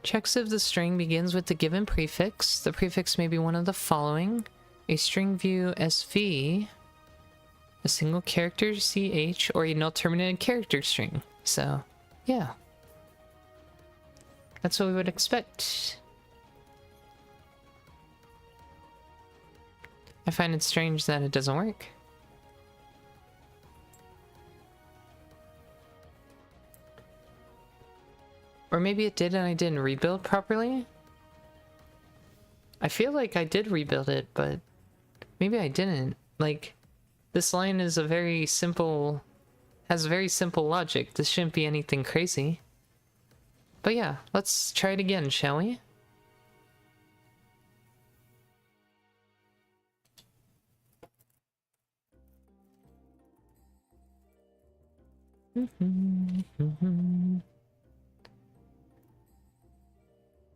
Checks if the string begins with the given prefix. The prefix may be one of the following: a string view SV, a single character CH, or a null terminated character string. So, yeah. That's what we would expect. I find it strange that it doesn't work. Or maybe it did and I didn't rebuild properly? I feel like I did rebuild it, but maybe I didn't. Like, this line is a very simple... has very simple logic. This shouldn't be anything crazy. But yeah, let's try it again, shall we?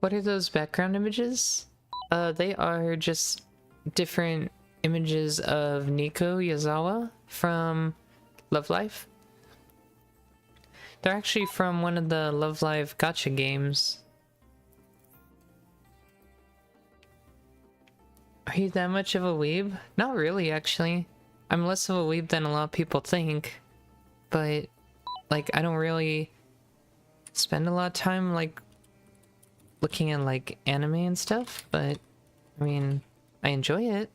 What are those background images? They are just different images of Nico Yazawa from Love Life. They're actually from one of the Love Live gacha games. Are you that much of a weeb? Not really, actually. I'm less of a weeb than a lot of people think. But, like, I don't really spend a lot of time, like, looking at, like, anime and stuff. But, I mean, I enjoy it.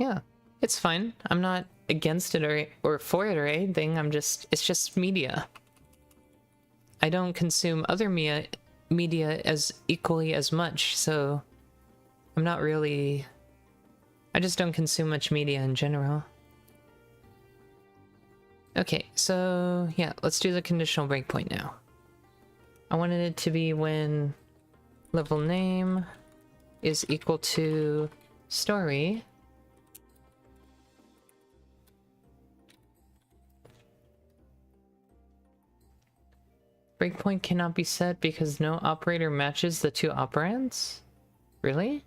Yeah. It's fine. I'm not against it or for it or anything. It's just media. I don't consume other media as equally as much, so I'm not really... I just don't consume much media in general. Okay, so yeah, let's do the conditional breakpoint now. I wanted it to be when level name is equal to story. Breakpoint cannot be set because no operator matches the two operands? Really?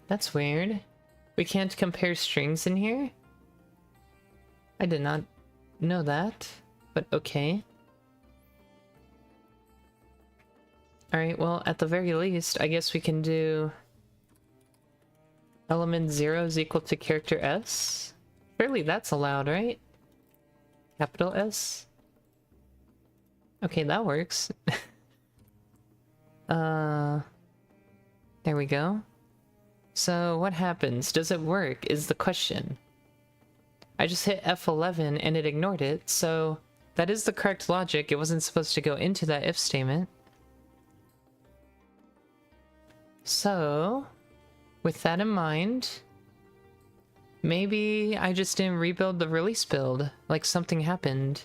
That's weird. We can't compare strings in here? I did not know that, but okay. Alright, well, at the very least, I guess we can do... element 0 is equal to character S? Surely that's allowed, right? Capital S? Okay, that works. There we go. So what happens? Does it work is the question. I just hit F11 and it ignored it, so that is the correct logic. It wasn't supposed to go into that if statement. So, with that in mind, maybe I just didn't rebuild the release build, like something happened.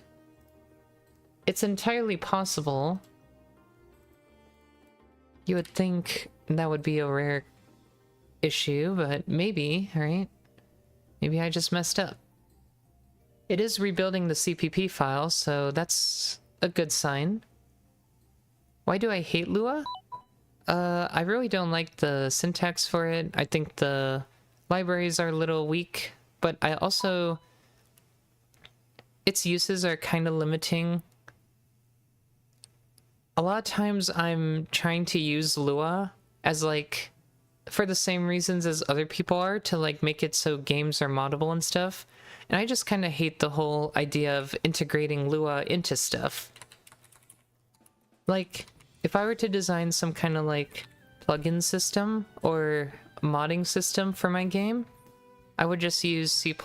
It's entirely possible. You would think that would be a rare issue, but maybe, right? Maybe I just messed up. It is rebuilding the CPP file, so that's a good sign. Why do I hate Lua? I really don't like the syntax for it. I think the libraries are a little weak, but I also... its uses are kind of limiting. A lot of times I'm trying to use Lua as like, for the same reasons as other people are, to like make it so games are moddable and stuff. And I just kind of hate the whole idea of integrating Lua into stuff. Like, if I were to design some kind of like plugin system or modding system for my game, I would just use C++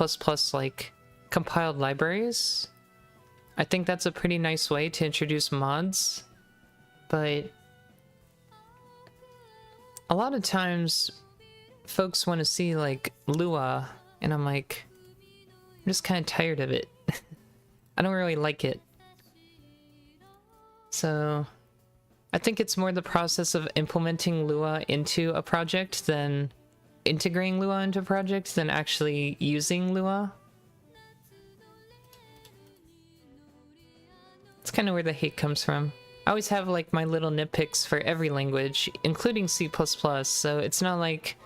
like compiled libraries. I think that's a pretty nice way to introduce mods, but a lot of times folks want to see like Lua, and I'm like, I'm just kind of tired of it. I don't really like it. So I think it's more the process of implementing Lua into a project than integrating Lua into a project than actually using Lua. It's kind of where the hate comes from. I always have like my little nitpicks for every language, including C++, so it's not like...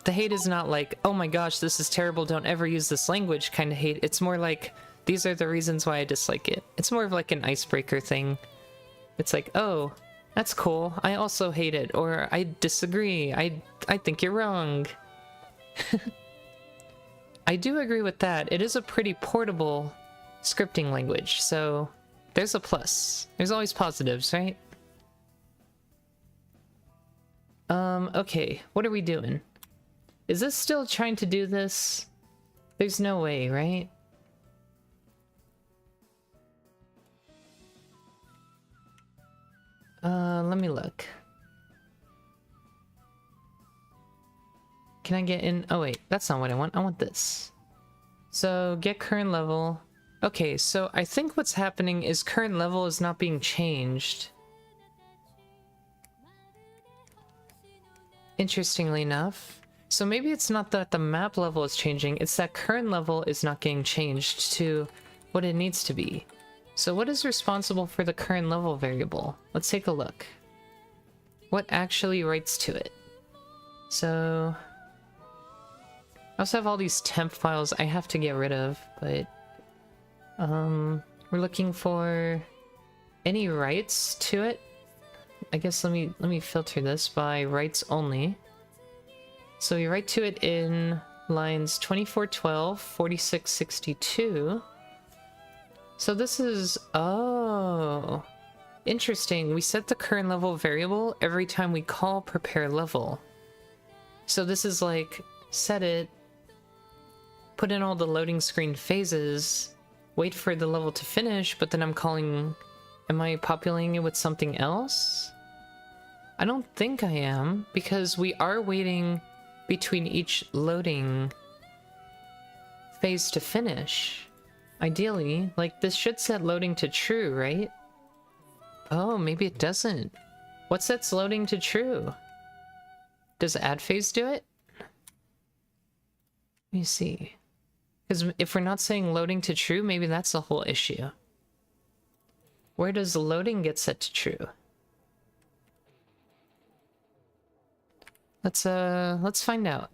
the hate is not like, oh my gosh, this is terrible, don't ever use this language kind of hate. It's more like, these are the reasons why I dislike it. It's more of like an icebreaker thing. It's like, oh, that's cool, I also hate it, or I disagree, I think you're wrong. I do agree with that. It is a pretty portable scripting language, so there's a plus. There's always positives, right? Okay, what are we doing? Is this still trying to do this? There's no way, right? Let me look. Can I get in? Oh wait, that's not what I want. I want this. So, get current level. Okay, so I think what's happening is current level is not being changed. Interestingly enough. So maybe it's not that the map level is changing, it's that current level is not getting changed to what it needs to be. So what is responsible for the current level variable? Let's take a look. What actually writes to it? So... I also have all these temp files I have to get rid of, but... we're looking for any writes to it. I guess let me filter this by writes only. So we write to it in lines 2412, 4662. So this is... oh... interesting. We set the current level variable every time we call prepare level. So this is like, set it, put in all the loading screen phases, wait for the level to finish, but then I'm calling... am I populating it with something else? I don't think I am, because we are waiting between each loading phase to finish. Ideally, like, this should set loading to true, right? Oh, maybe it doesn't. What sets loading to true? Does add phase do it? Let me see. Because if we're not saying loading to true, maybe that's the whole issue. Where does loading get set to true? Let's find out.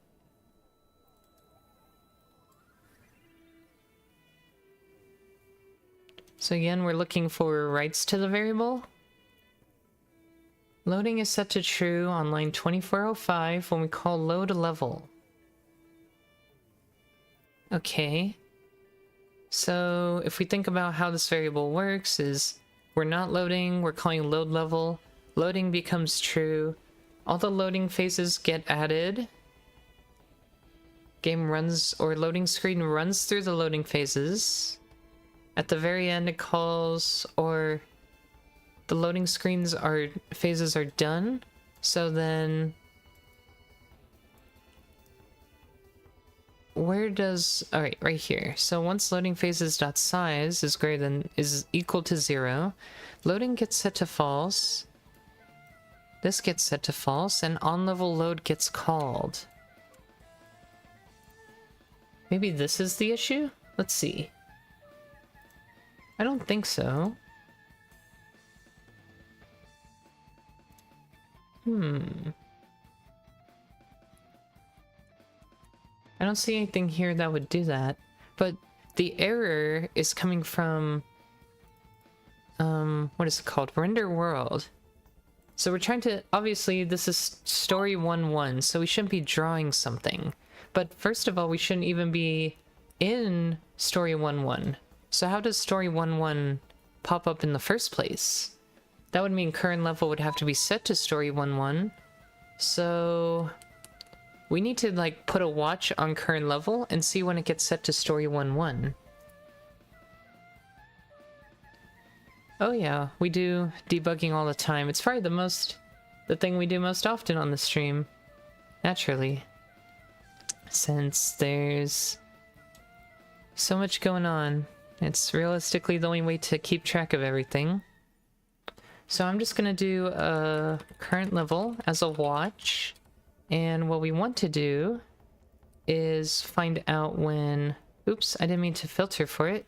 So again, we're looking for writes to the variable. Loading is set to true on line 2405 when we call load level. Okay. So if we think about how this variable works is we're not loading, we're calling load level. Loading becomes true. all the loading phases get added. Game runs, or loading screen runs through the loading phases. At the very end it calls, or the loading phases are done. So then where does, all right, right here. So once loading phases dot size is equal to 0, loading gets set to false. This gets set to false, and on-level load gets called. Maybe this is the issue? Let's see. I don't think so. I don't see anything here that would do that. But the error is coming from... what is it called? Render world. So we're trying to... Obviously, this is story 1.1, so we shouldn't be drawing something. But first of all, we shouldn't even be in story 1.1. So how does story 1.1 pop up in the first place? That would mean current level would have to be set to story 1.1. So we need to like put a watch on current level and see when it gets set to story 1.1. Oh yeah, we do debugging all the time. It's probably the thing we do most often on the stream. Naturally. Since there's so much going on. It's realistically the only way to keep track of everything. So I'm just gonna do a current level as a watch. And what we want to do is find out when... Oops, I didn't mean to filter for it.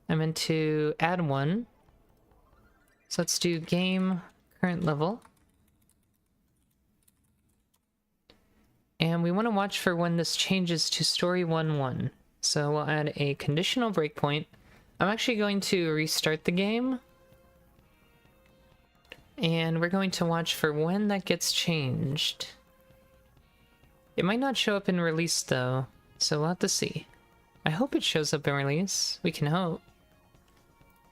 I meant to add one. So let's do game current level. And we want to watch for when this changes to story 1.1. So we'll add a conditional breakpoint. I'm actually going to restart the game. And we're going to watch for when that gets changed. It might not show up in release though, so we'll have to see. I hope it shows up in release. We can hope.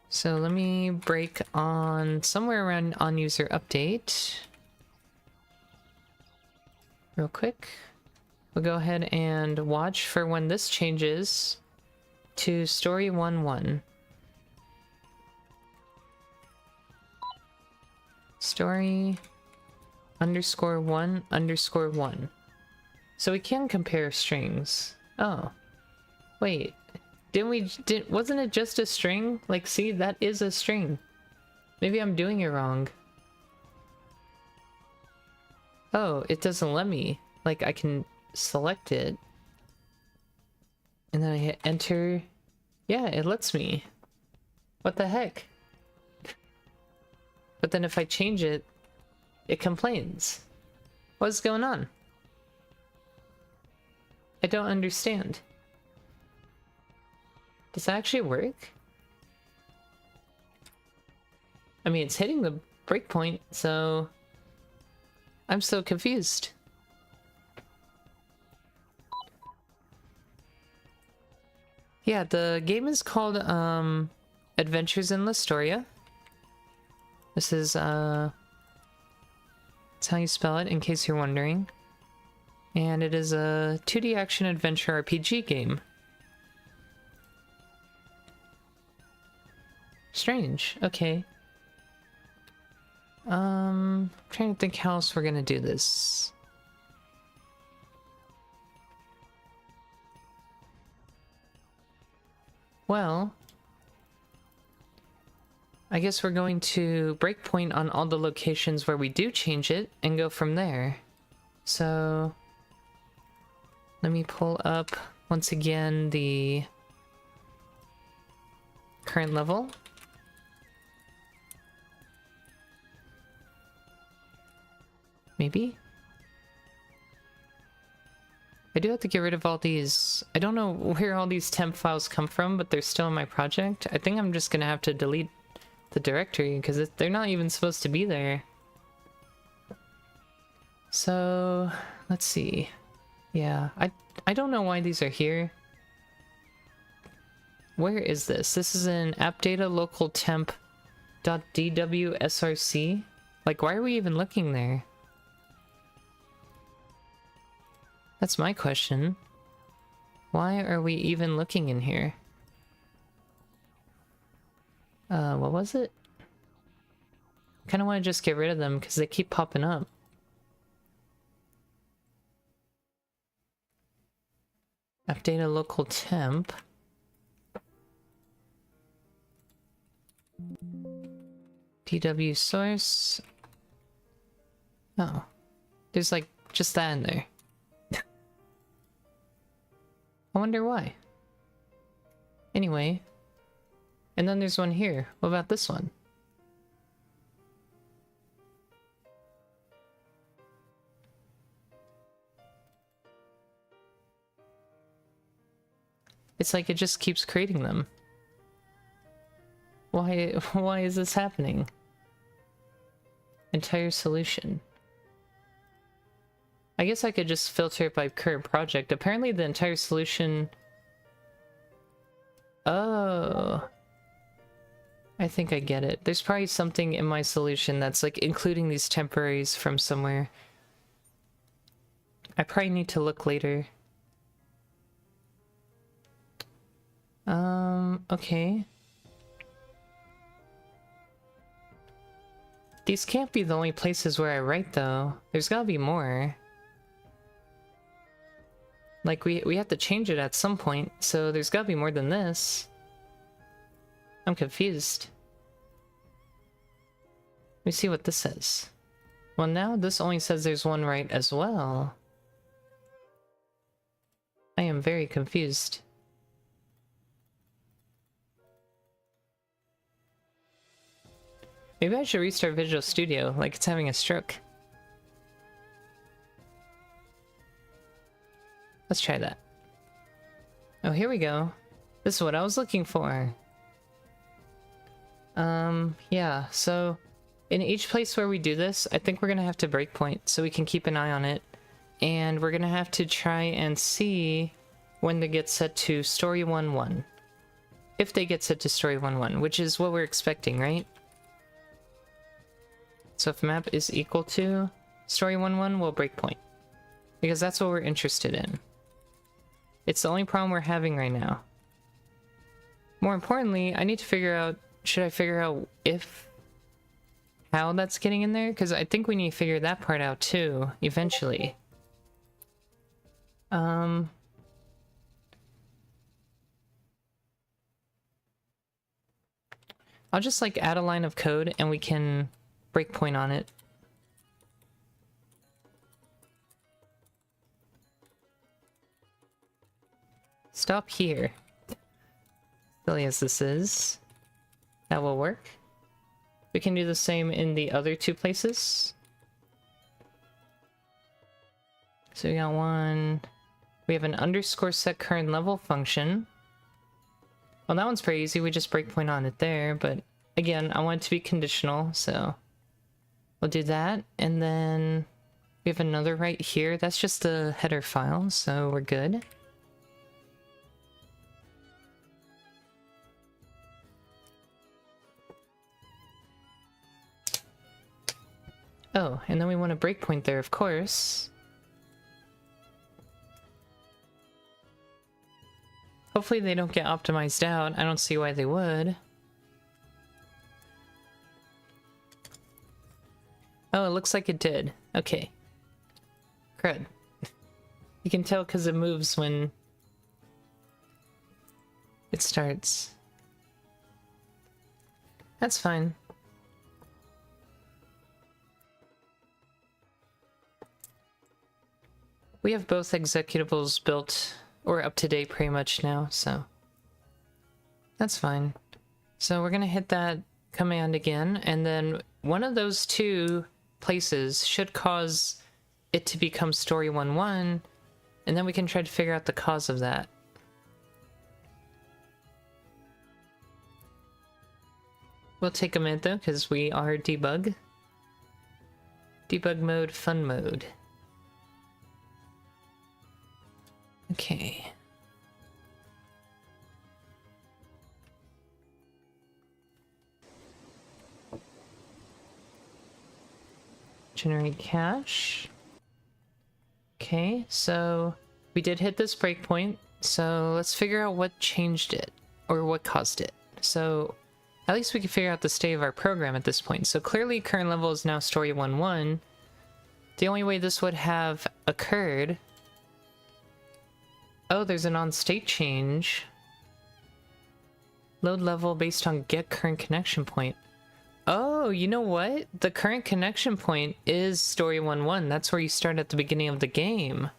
So let me break on somewhere around on user update. Real quick. We'll go ahead and watch for when this changes to story 1.1. Story _1_1. So we can compare strings. Oh. Wait. Wasn't it just a string? Like, see, that is a string. Maybe I'm doing it wrong. Oh, it doesn't let me. Like, I can select it. And then I hit enter. Yeah, it lets me. What the heck? But then if I change it, it complains. What's going on? I don't understand. Does that actually work? I mean, it's hitting the breakpoint, so... I'm so confused. Yeah, the game is called, Adventures in Lestoria. This is, that's how you spell it, in case you're wondering. And it is a 2D action-adventure RPG game. Strange. Okay. Trying to think how else we're gonna do this. Well, I guess we're going to breakpoint on all the locations where we do change it and go from there. So let me pull up once again the current level. Maybe? I do have to get rid of all these... I don't know where all these temp files come from, but they're still in my project. I think I'm just gonna have to delete the directory, because they're not even supposed to be there. So, let's see. Yeah, I don't know why these are here. Where is this? This is in appdata local temp.dwsrc. Like, why are we even looking there? That's my question. Why are we even looking in here? What was it? Kind of want to just get rid of them because they keep popping up. Update a local temp. DW source. Oh. There's like just that in there. I wonder why. Anyway. And then there's one here. What about this one? It's like it just keeps creating them. Why is this happening? Entire solution. I guess I could just filter it by current project. Apparently the entire solution... Oh. I think I get it. There's probably something in my solution that's like including these temporaries from somewhere. I probably need to look later. Okay. These can't be the only places where I write, though. There's gotta be more. Like, we have to change it at some point, so there's gotta be more than this. I'm confused. Let me see what this says. Well, now this only says there's one right as well. I am very confused. Maybe I should restart Visual Studio, like it's having a stroke. Let's try that. Oh, here we go. This is what I was looking for. Yeah, so in each place where we do this, I think we're gonna have to breakpoint so we can keep an eye on it. And we're gonna have to try and see when they get set to story 1-1. If they get set to story 1-1, which is what we're expecting, right? So if map is equal to story 1-1, we'll breakpoint. Because that's what we're interested in. It's the only problem we're having right now. More importantly, I need to figure out, should I figure out how that's getting in there? Because I think we need to figure that part out too, eventually. I'll just like add a line of code and we can breakpoint on it. Stop here. Silly as this is. That will work. We can do the same in the other two places. So we got one... We have an underscore set current level function. Well, that one's pretty easy. We just breakpoint on it there, but again, I want it to be conditional, so we'll do that. And then we have another right here. That's just the header file, so we're good. Oh, and then we want a breakpoint there, of course. Hopefully they don't get optimized out. I don't see why they would. Oh, it looks like it did. Okay. Crud. You can tell because it moves when it starts. That's fine. We have both executables built or up to date pretty much now, so that's fine. So we're gonna hit that command again, and then one of those two places should cause it to become story 1-1, and then we can try to figure out the cause of that. We'll take a minute though, because we are debug. Debug mode, fun mode. Okay. Generate cache. Okay, so we did hit this breakpoint, so let's figure out what changed it, or what caused it. So at least we can figure out the state of our program at this point. So clearly current level is now story 1-1. The only way this would have occurred... Oh, there's an on-state change. Load level based on get current connection point. Oh, you know what? The current connection point is story 1-1. That's where you start at the beginning of the game.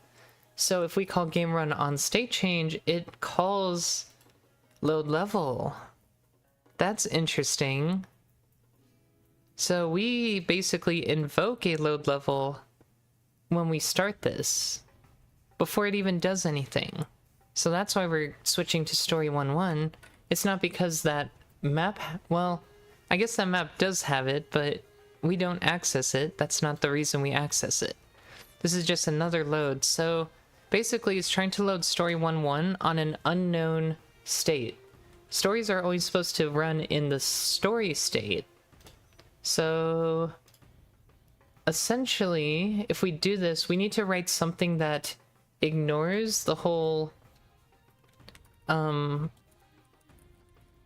So if we call game run on state change, it calls load level. That's interesting. So we basically invoke a load level when we start this, before it even does anything. So that's why we're switching to story 1-1. It's not because that map, well, I guess that map does have it, but we don't access it. That's not the reason we access it. This is just another load. So basically it's trying to load story 1-1 on an unknown state. Stories are always supposed to run in the story state. So essentially, if we do this, we need to write something that ignores the whole,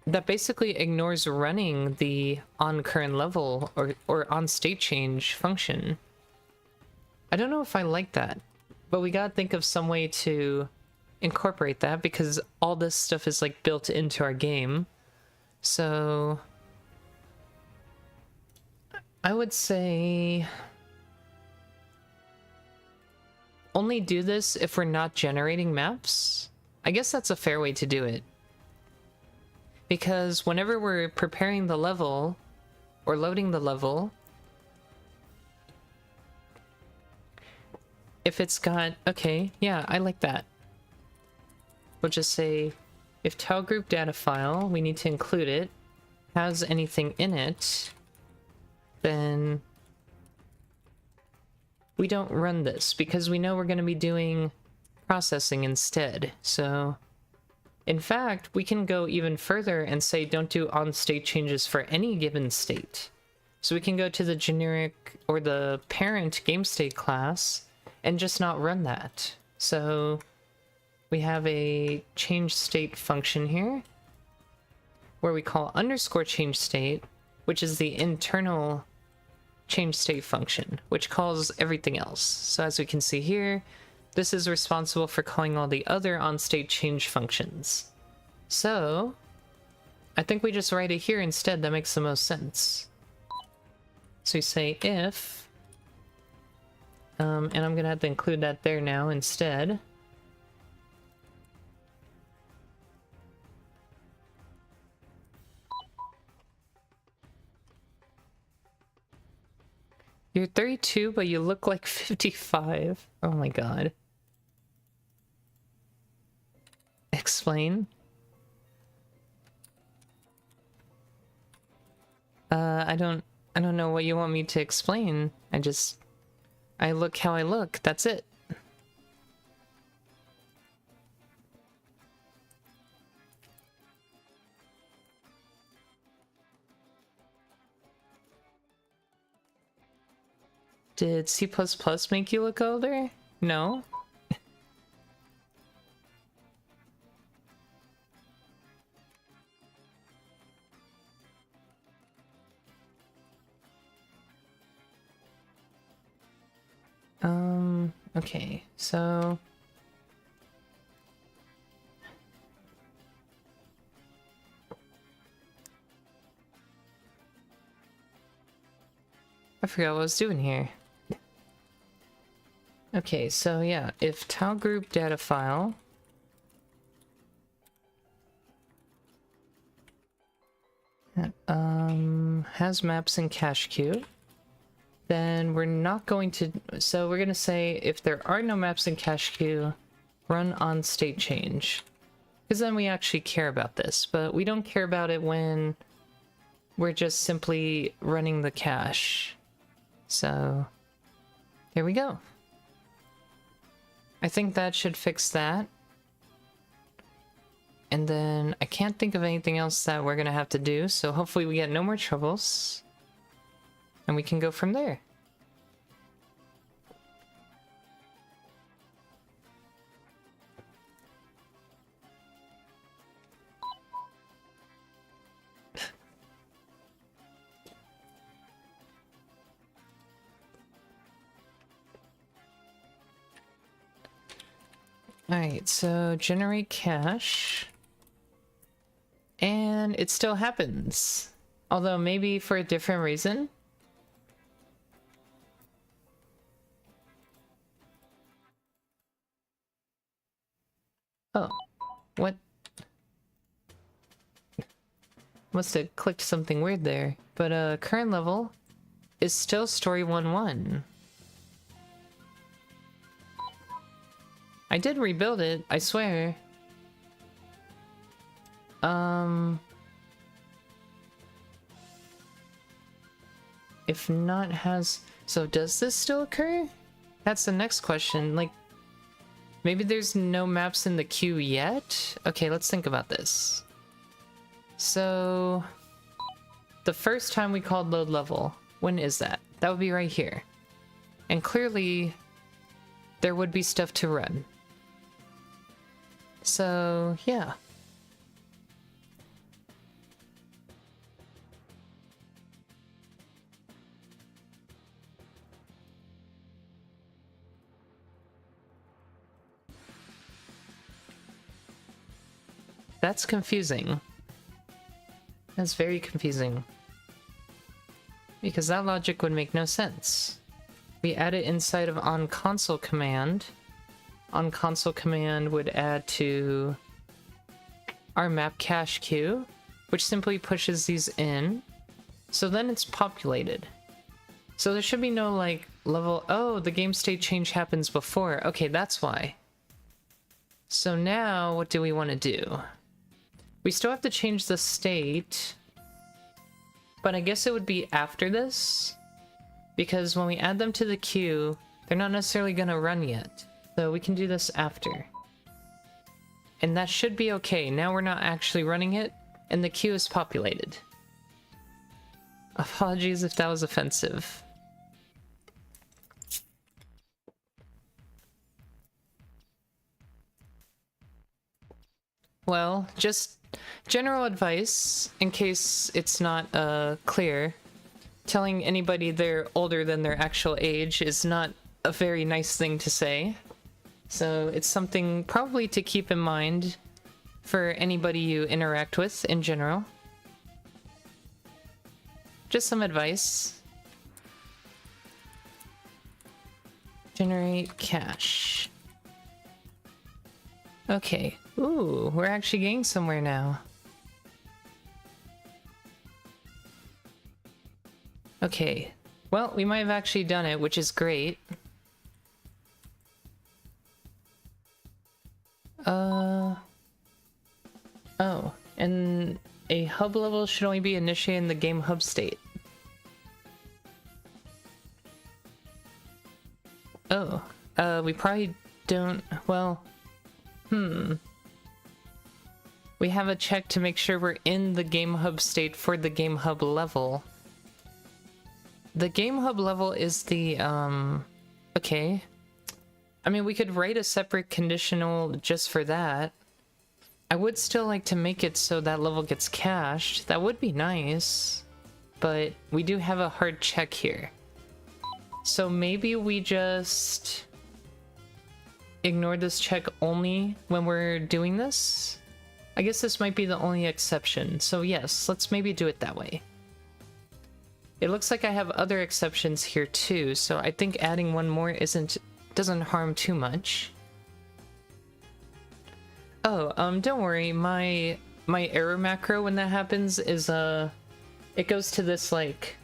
that basically ignores running the on current level or on state change function. I don't know if I like that, but we gotta think of some way to incorporate that because all this stuff is like built into our game. So I would say only do this if we're not generating maps. I guess that's a fair way to do it. Because whenever we're preparing the level, or loading the level, if it's got... Okay, yeah, I like that. We'll just say, if tile group data file, we need to include it, has anything in it, then we don't run this, because we know we're going to be doing processing instead. So in fact, we can go even further and say don't do on-state changes for any given state. So we can go to the generic or the parent game state class and just not run that. So we have a change state function here where we call underscore change state, which is the internal change state function, which calls everything else. So as we can see here, this is responsible for calling all the other on-state change functions. So I think we just write it here instead. That makes the most sense. So we say if, and I'm gonna have to include that there now instead. You're 32, but you look like 55. Oh my god. Explain. I don't know what you want me to explain. I look how I look. That's it. Did C++ make you look older? No? Okay, so... I forgot what I was doing here. Okay, so yeah, if tile group data file has maps in cache queue, then we're not going to, so we're going to say if there are no maps in cache queue, run on state change. Because then we actually care about this, but we don't care about it when we're just simply running the cache. So here we go. I think that should fix that. And then I can't think of anything else that we're gonna have to do, so hopefully we get no more troubles. And we can go from there. Alright, so generate cache. And it still happens. Although maybe for a different reason. Oh, what? Must have clicked something weird there. But current level is still story 1-1. I did rebuild it, I swear. If not has... So does this still occur? That's the next question. Like, maybe there's no maps in the queue yet? Okay, let's think about this. So... the first time we called load level, when is that? That would be right here. And clearly, there would be stuff to run. So, yeah. That's confusing. That's very confusing. Because that logic would make no sense. We add it inside of onConsole command. OnConsole command would add to our map cache queue, which simply pushes these in. So then it's populated. So there should be no, like, level... Oh, the game state change happens before. Okay, that's why. So now, what do we want to do? We still have to change the state, but I guess it would be after this, because when we add them to the queue, they're not necessarily going to run yet. So we can do this after. And that should be okay. Now we're not actually running it, and the queue is populated. Apologies if that was offensive. Well, just general advice, in case it's not clear. Telling anybody they're older than their actual age is not a very nice thing to say. So it's something probably to keep in mind for anybody you interact with in general. Just some advice. Generate cache. Okay. Ooh, we're actually getting somewhere now. Okay. Well, we might have actually done it, which is great. Oh, and a hub level should only be initiated in the game hub state. Oh, we probably don't... Well, we have a check to make sure we're in the game hub state for the game hub level. The game hub level is the, okay. I mean, we could write a separate conditional just for that. I would still like to make it so that level gets cached. That would be nice. But we do have a hard check here. So maybe we just ignore this check only when we're doing this? I guess this might be the only exception. So yes, let's maybe do it that way. It looks like I have other exceptions here too, so I think adding one more doesn't harm too much. Oh, don't worry, my error macro when that happens is it goes to this like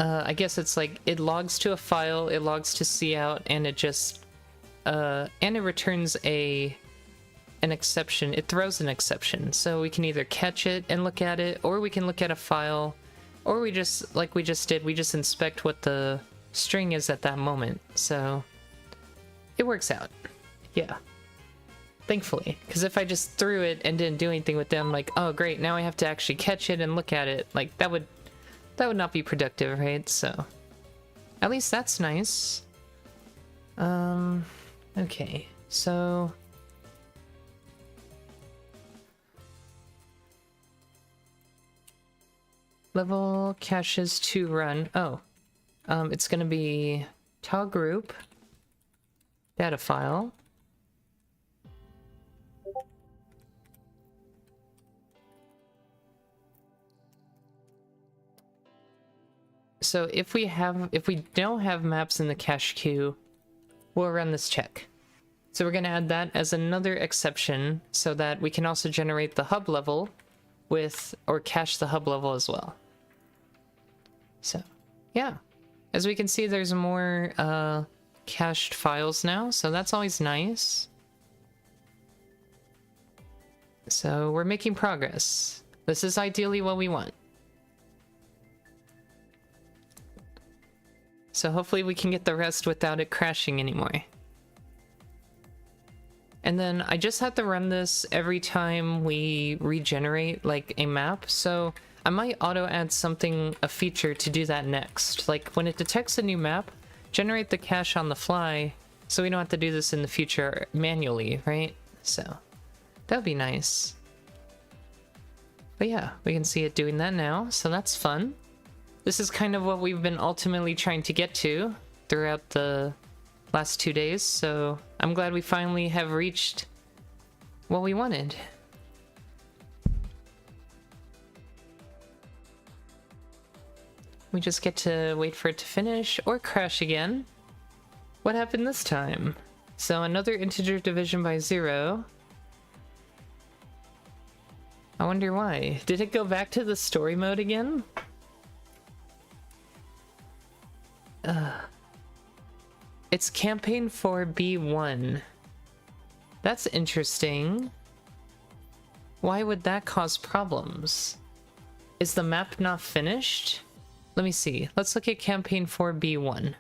I guess it's like it logs to a file, it logs to cout, and it just and it returns an exception. It throws an exception, so we can either catch it and look at it, or we can look at a file, or we just, like we just did, we just inspect what the string is at that moment. So it works out. Yeah. Thankfully, because if I just threw it and didn't do anything with them, like, oh great, now I have to actually catch it and look at it, like that would not be productive, right? So at least that's nice. Okay, so level caches to run. Oh, it's gonna be togroup Data file. So if we don't have maps in the cache queue, we'll run this check. So we're going to add that as another exception so that we can also generate the hub level with, or cache the hub level as well. So, yeah. As we can see, there's more cached files now, so that's always nice. So we're making progress. This is ideally what we want. So hopefully we can get the rest without it crashing anymore. And then I just have to run this every time we regenerate like a map, so I might auto add something, a feature to do that next. Like when it detects a new map, generate the cache on the fly, so we don't have to do this in the future manually, right? So that would be nice. But yeah, we can see it doing that now, so that's fun. This is kind of what we've been ultimately trying to get to throughout the last 2 days, so I'm glad we finally have reached what we wanted. We just get to wait for it to finish or crash again. What happened this time? So another integer division by 0. I wonder why. Did it go back to the story mode again? It's campaign 4B1. That's interesting. Why would that cause problems? Is the map not finished? Let me see. Let's look at campaign 4B1.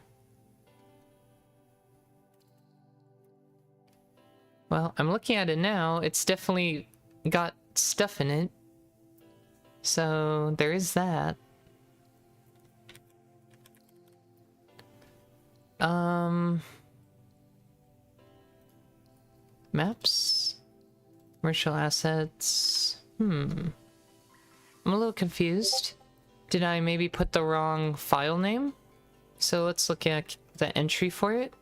Well, I'm looking at it now. It's definitely got stuff in it. So there is that. Maps? Commercial assets? I'm a little confused. Did I maybe put the wrong file name? So let's look at the entry for it.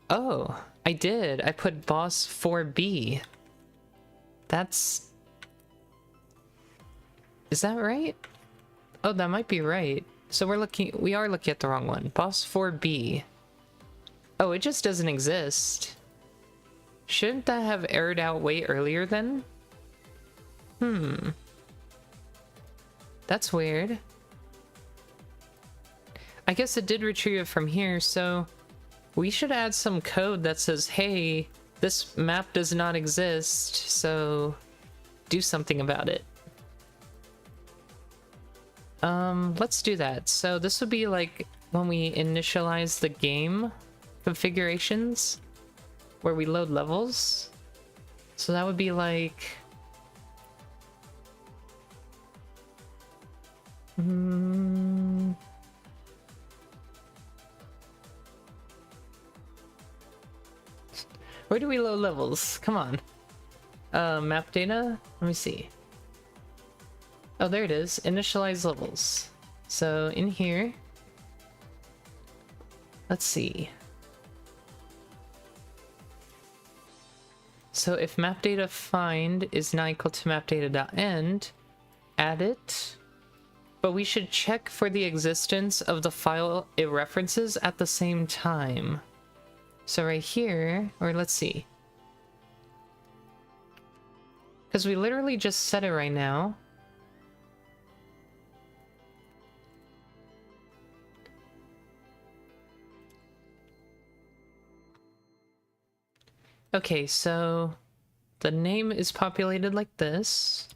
Oh, I did. I put boss 4B. That's... Is that right? Oh, that might be right. So we are looking at the wrong one. Boss 4B. Oh, it just doesn't exist. Shouldn't that have aired out way earlier then? That's weird. I guess it did retrieve it from here, so we should add some code that says, hey, this map does not exist, so do something about it. Let's do that. So this would be like when we initialize the game configurations, where we load levels. So that would be like... Where do we load levels? Come on. Map data? Let me see. Oh, there it is. Initialize levels. So in here, let's see. So if map data find is not equal to map data.end, add it. But we should check for the existence of the file it references at the same time. So right here, or let's see. Because we literally just set it right now. Okay, so the name is populated like this.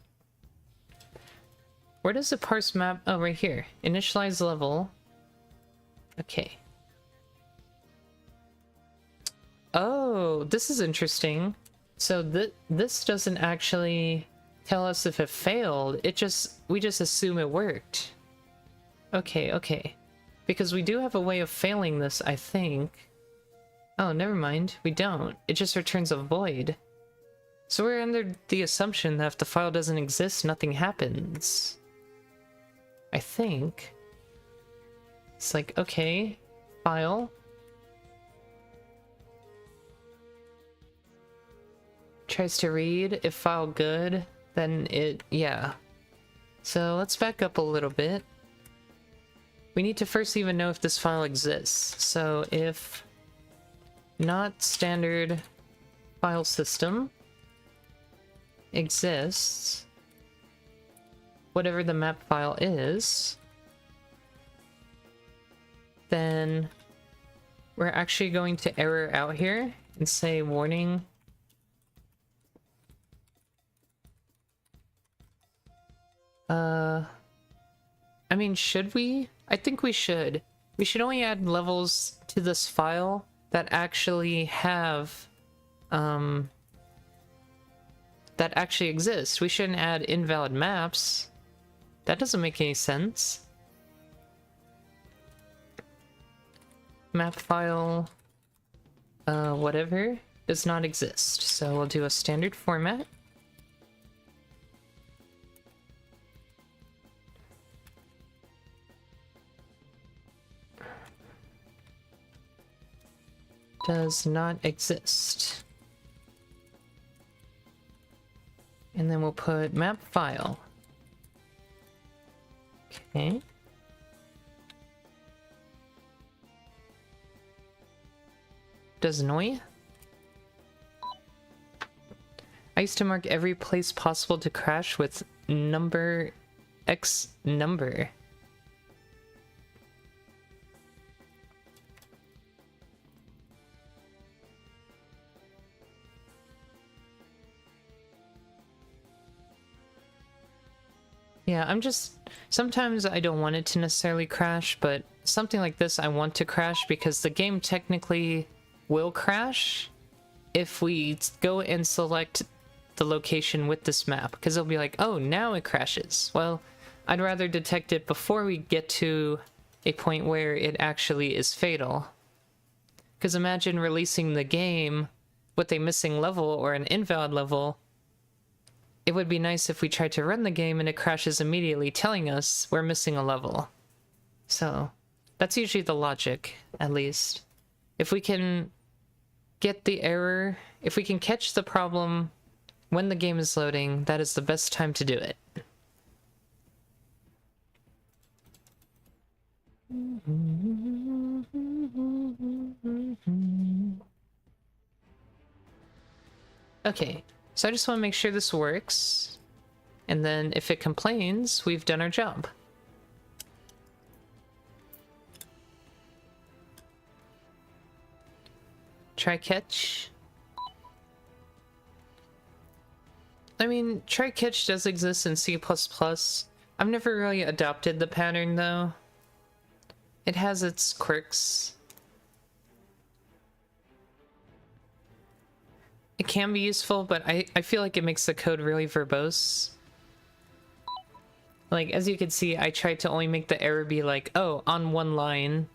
Where does the parse map? Oh, right here. Initialize level. Okay. Oh, this is interesting. So this doesn't actually tell us if it failed. We just assume it worked. Okay, okay. Because we do have a way of failing this, I think. Oh, never mind. We don't. It just returns a void. So we're under the assumption that if the file doesn't exist, nothing happens. I think. It's like, okay, file. tries to read, if file good, then yeah. So let's back up a little bit. We need to first even know if this file exists. So if not standard file system exists, whatever the map file is, then we're actually going to error out here and say warning. I mean, should we? I think we should. We should only add levels to this file that actually have, that actually exist. We shouldn't add invalid maps. That doesn't make any sense. Map file, whatever, does not exist. So we'll do a standard format. Does not exist. And then we'll put map file. Okay. Does annoy? I used to mark every place possible to crash with number X number. Yeah, I'm just... Sometimes I don't want it to necessarily crash, but something like this I want to crash because the game technically will crash if we go and select the location with this map, because it'll be like, oh, now it crashes. Well, I'd rather detect it before we get to a point where it actually is fatal. Because imagine releasing the game with a missing level or an invalid level. It would be nice if we tried to run the game and it crashes immediately, telling us we're missing a level. So, that's usually the logic, at least. If we can get the error, if we can catch the problem when the game is loading, that is the best time to do it. Okay. So I just want to make sure this works, and then if it complains, we've done our job. Try catch. I mean, try catch does exist in C++. I've never really adopted the pattern though. It has its quirks. It can be useful, but I feel like it makes the code really verbose. Like, as you can see, I tried to only make the error be like, oh, on one line.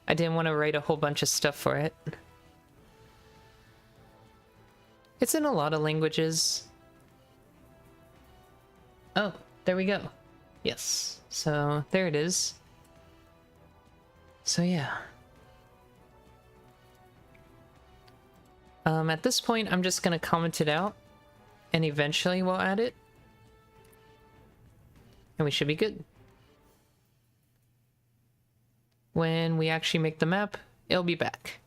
I didn't want to write a whole bunch of stuff for it. It's in a lot of languages. Oh, there we go. Yes. So, there it is. So, yeah. At this point, I'm just gonna comment it out, and eventually we'll add it. And we should be good. When we actually make the map, it'll be back.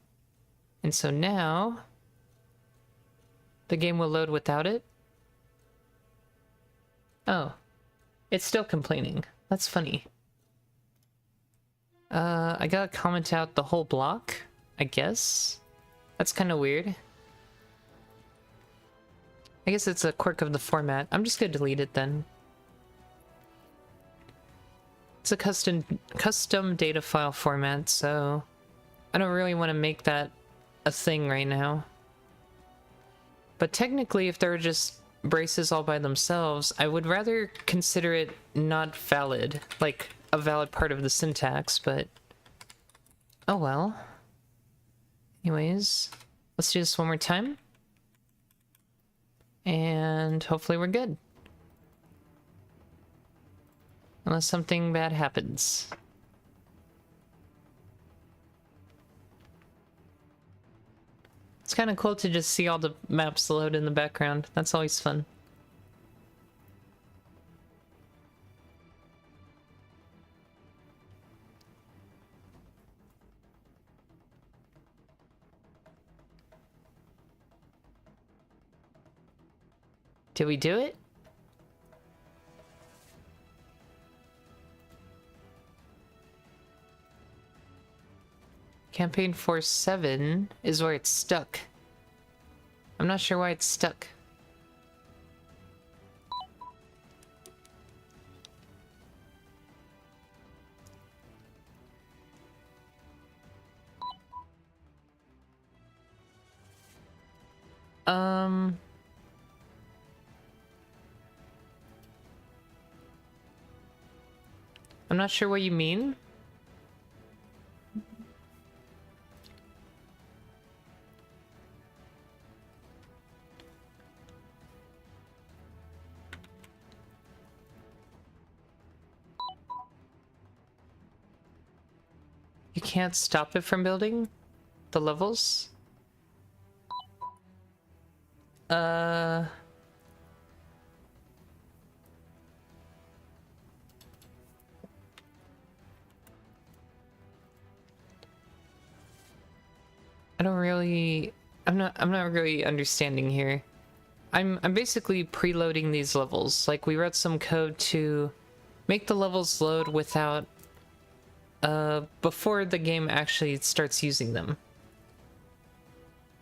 And so now, the game will load without it. Oh, it's still complaining. That's funny. I gotta comment out the whole block, I guess. That's kind of weird. I guess it's a quirk of the format. I'm just gonna delete it then. It's a custom data file format, so I don't really want to make that a thing right now. But technically, if there were just braces all by themselves, I would rather consider it not valid, like a valid part of the syntax, but oh well. Anyways, let's do this one more time. And hopefully we're good. Unless something bad happens. It's kind of cool to just see all the maps load in the background. That's always fun. Did we do it? Campaign 4-7 is where it's stuck. I'm not sure why it's stuck. I'm not sure what you mean. You can't stop it from building the levels? I don't really... I'm not really understanding here. I'm basically preloading these levels. Like, we wrote some code to make the levels load without... before the game actually starts using them.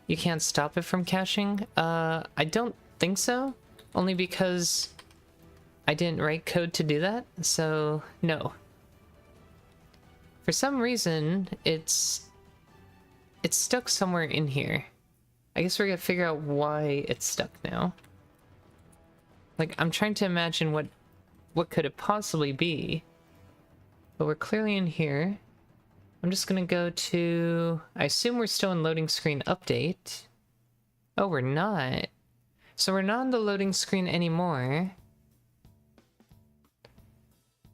You can't stop it from caching? I don't think so. Only because I didn't write code to do that, so no. For some reason, it's stuck somewhere in here. I guess we're gonna figure out why it's stuck now. Like, I'm trying to imagine what could it possibly be. But we're clearly in here. I'm just gonna go to... I assume we're still in loading screen update. Oh, we're not. So we're not on the loading screen anymore.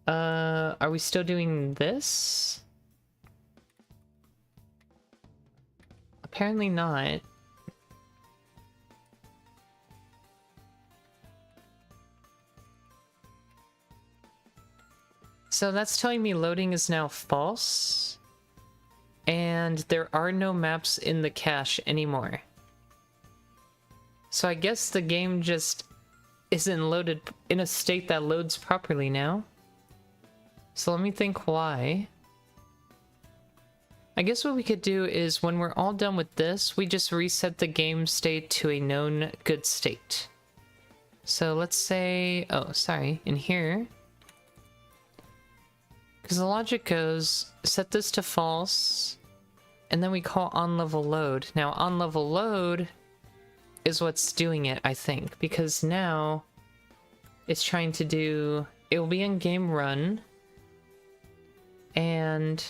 Are we still doing this? Apparently not. So that's telling me loading is now false. And there are no maps in the cache anymore. So I guess the game just isn't loaded in a state that loads properly now. So let me think why. I guess what we could do is when we're all done with this, we just reset the game state to a known good state. So let's say, oh, sorry, in here. Because the logic goes, set this to false, and then we call on-level load. Now, on-level load is what's doing it, I think, because now it's trying to do, it will be in game run, and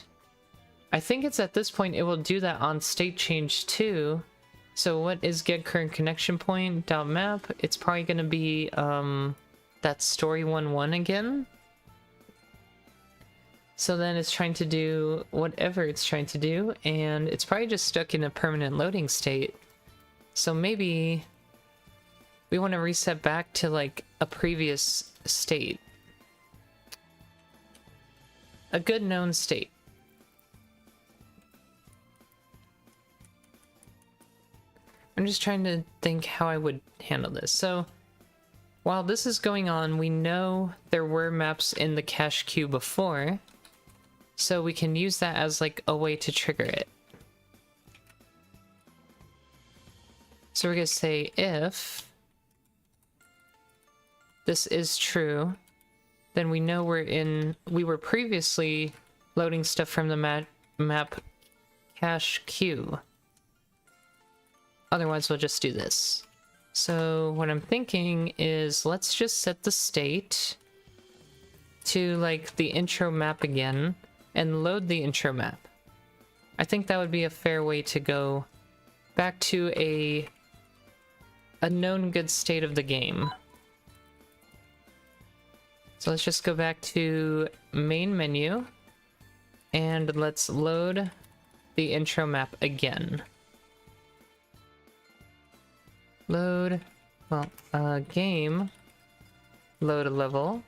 I think it's at this point it will do that on state change too. So what is get current connection point dot map? It's probably going to be that story 1.1 again. So then it's trying to do whatever it's trying to do, and it's probably just stuck in a permanent loading state. So maybe we want to reset back to like a previous state. A good known state. I'm just trying to think how I would handle this. So while this is going on, we know there were maps in the cache queue before. So we can use that as like a way to trigger it. So we're gonna say if this is true, then we know we were previously loading stuff from the map cache queue. Otherwise we'll just do this. So what I'm thinking is let's just set the state to like the intro map again and load the intro map. I think that would be a fair way to go back to a known good state of the game. So let's just go back to main menu and let's load the intro map again. Load, well, game, load a level.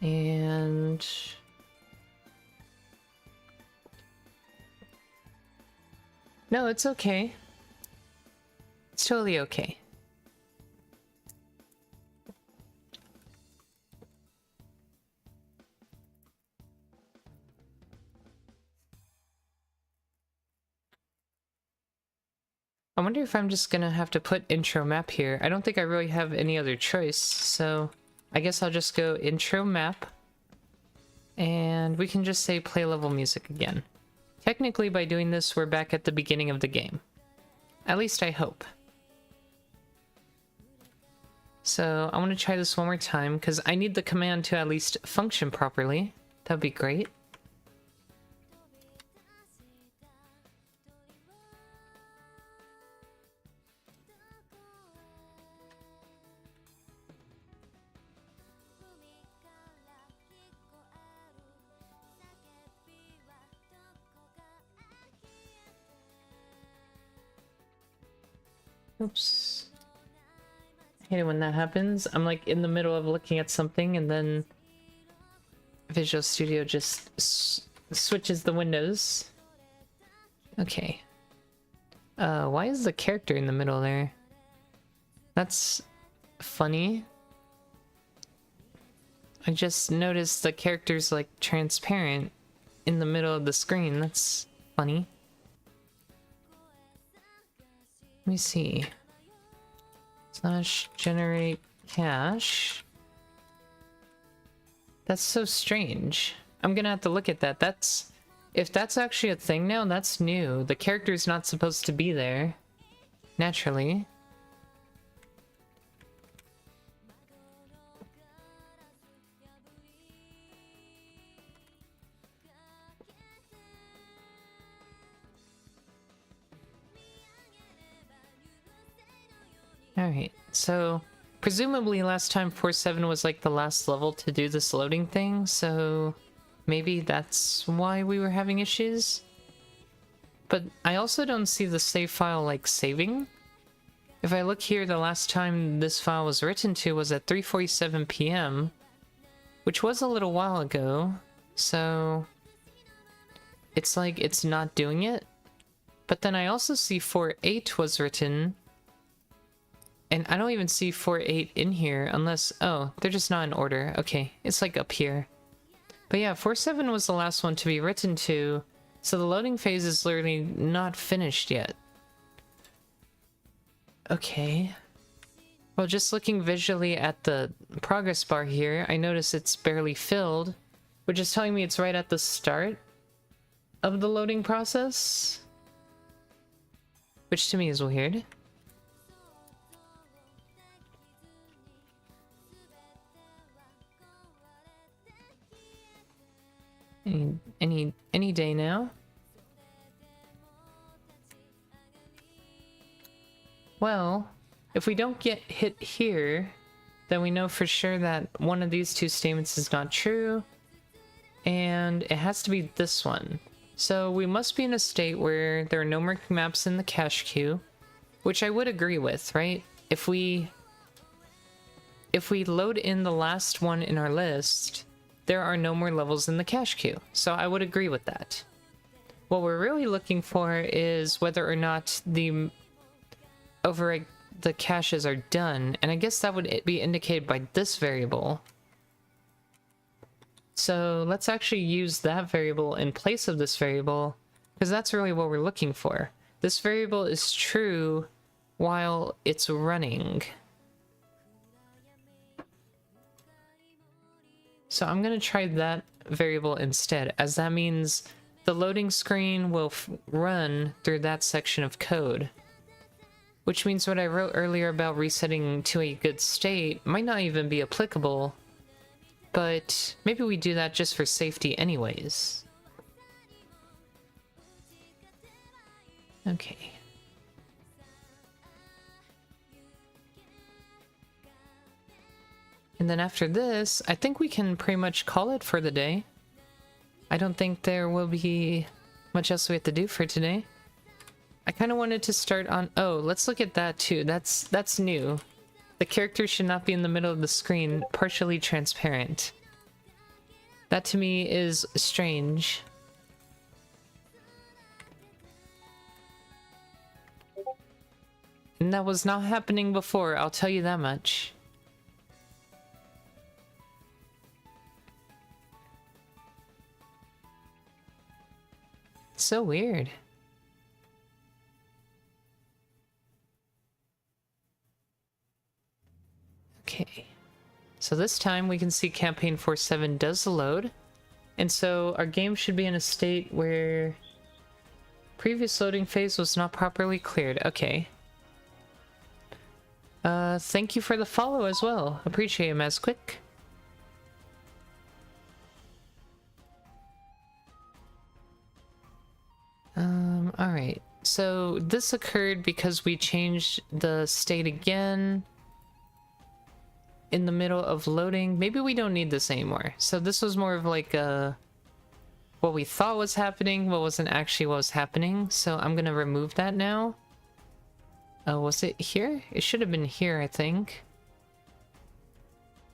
And no, it's okay. It's totally okay. I wonder if I'm just gonna have to put intro map here. I don't think I really have any other choice, so I guess I'll just go intro map. And we can just say play level music again. Technically, by doing this, we're back at the beginning of the game. At least I hope. So I want to try this one more time, because I need the command to at least function properly. That'd be great. Oops. I hate it when that happens. I'm like in the middle of looking at something and then Visual Studio just switches the windows. Okay. Why is the character in the middle there? That's funny. I just noticed the character's like transparent in the middle of the screen. That's funny. Let me see. Slash generate cache. That's so strange. I'm gonna have to look at that. That's... if that's actually a thing now, that's new. The character's not supposed to be there. Naturally. Alright, so presumably last time 4-7 was like the last level to do this loading thing, so maybe that's why we were having issues? But I also don't see the save file like saving. If I look here, the last time this file was written to was at 3:47 p.m., which was a little while ago, so it's like it's not doing it. But then I also see 4.8 was written, and I don't even see 4.8 in here unless... oh, they're just not in order. Okay, it's like up here. But yeah, 4.7 was the last one to be written to, so the loading phase is literally not finished yet. Okay. Well, just looking visually at the progress bar here, I notice it's barely filled, which is telling me it's right at the start of the loading process. Which to me is weird. Any day now. Well, if we don't get hit here, then we know for sure that one of these two statements is not true, and it has to be this one. So we must be in a state where there are no more maps in the cache queue, which I would agree with, right? If we load in the last one in our list, there are no more levels in the cache queue, so I would agree with that. What we're really looking for is whether or not the overwrite the caches are done, and I guess that would be indicated by this variable. So let's actually use that variable in place of this variable, because that's really what we're looking for. This variable is true while it's running. So I'm going to try that variable instead, as that means the loading screen will run through that section of code. Which means what I wrote earlier about resetting to a good state might not even be applicable, but maybe we do that just for safety anyways. Okay. And then after this, I think we can pretty much call it for the day. I don't think there will be much else we have to do for today. I kind of wanted to start on... Oh, let's look at that too. That's new. The character should not be in the middle of the screen, partially transparent. That to me is strange. And that was not happening before, I'll tell you that much. So weird. Okay. So this time we can see campaign 4.7 does load. And so our game should be in a state where previous loading phase was not properly cleared. Okay. Thank you for the follow as well. Appreciate it, Mazquick. Alright. So this occurred because we changed the state again in the middle of loading. Maybe we don't need this anymore. So this was more of like what we thought was happening, but wasn't actually what was happening. So I'm gonna remove that now. Was it here? It should have been here, I think.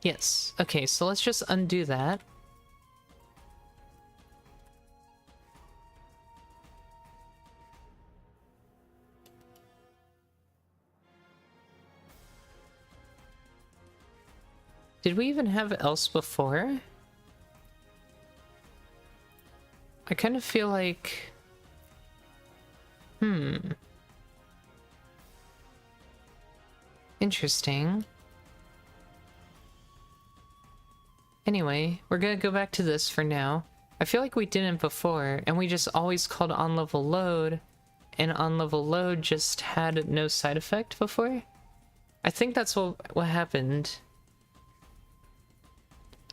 Yes. Okay, so let's just undo that. Did we even have else before? I kind of feel like... Interesting. Anyway, we're gonna go back to this for now. I feel like we didn't before, and we just always called on-level load, and on-level load just had no side effect before? I think that's what happened.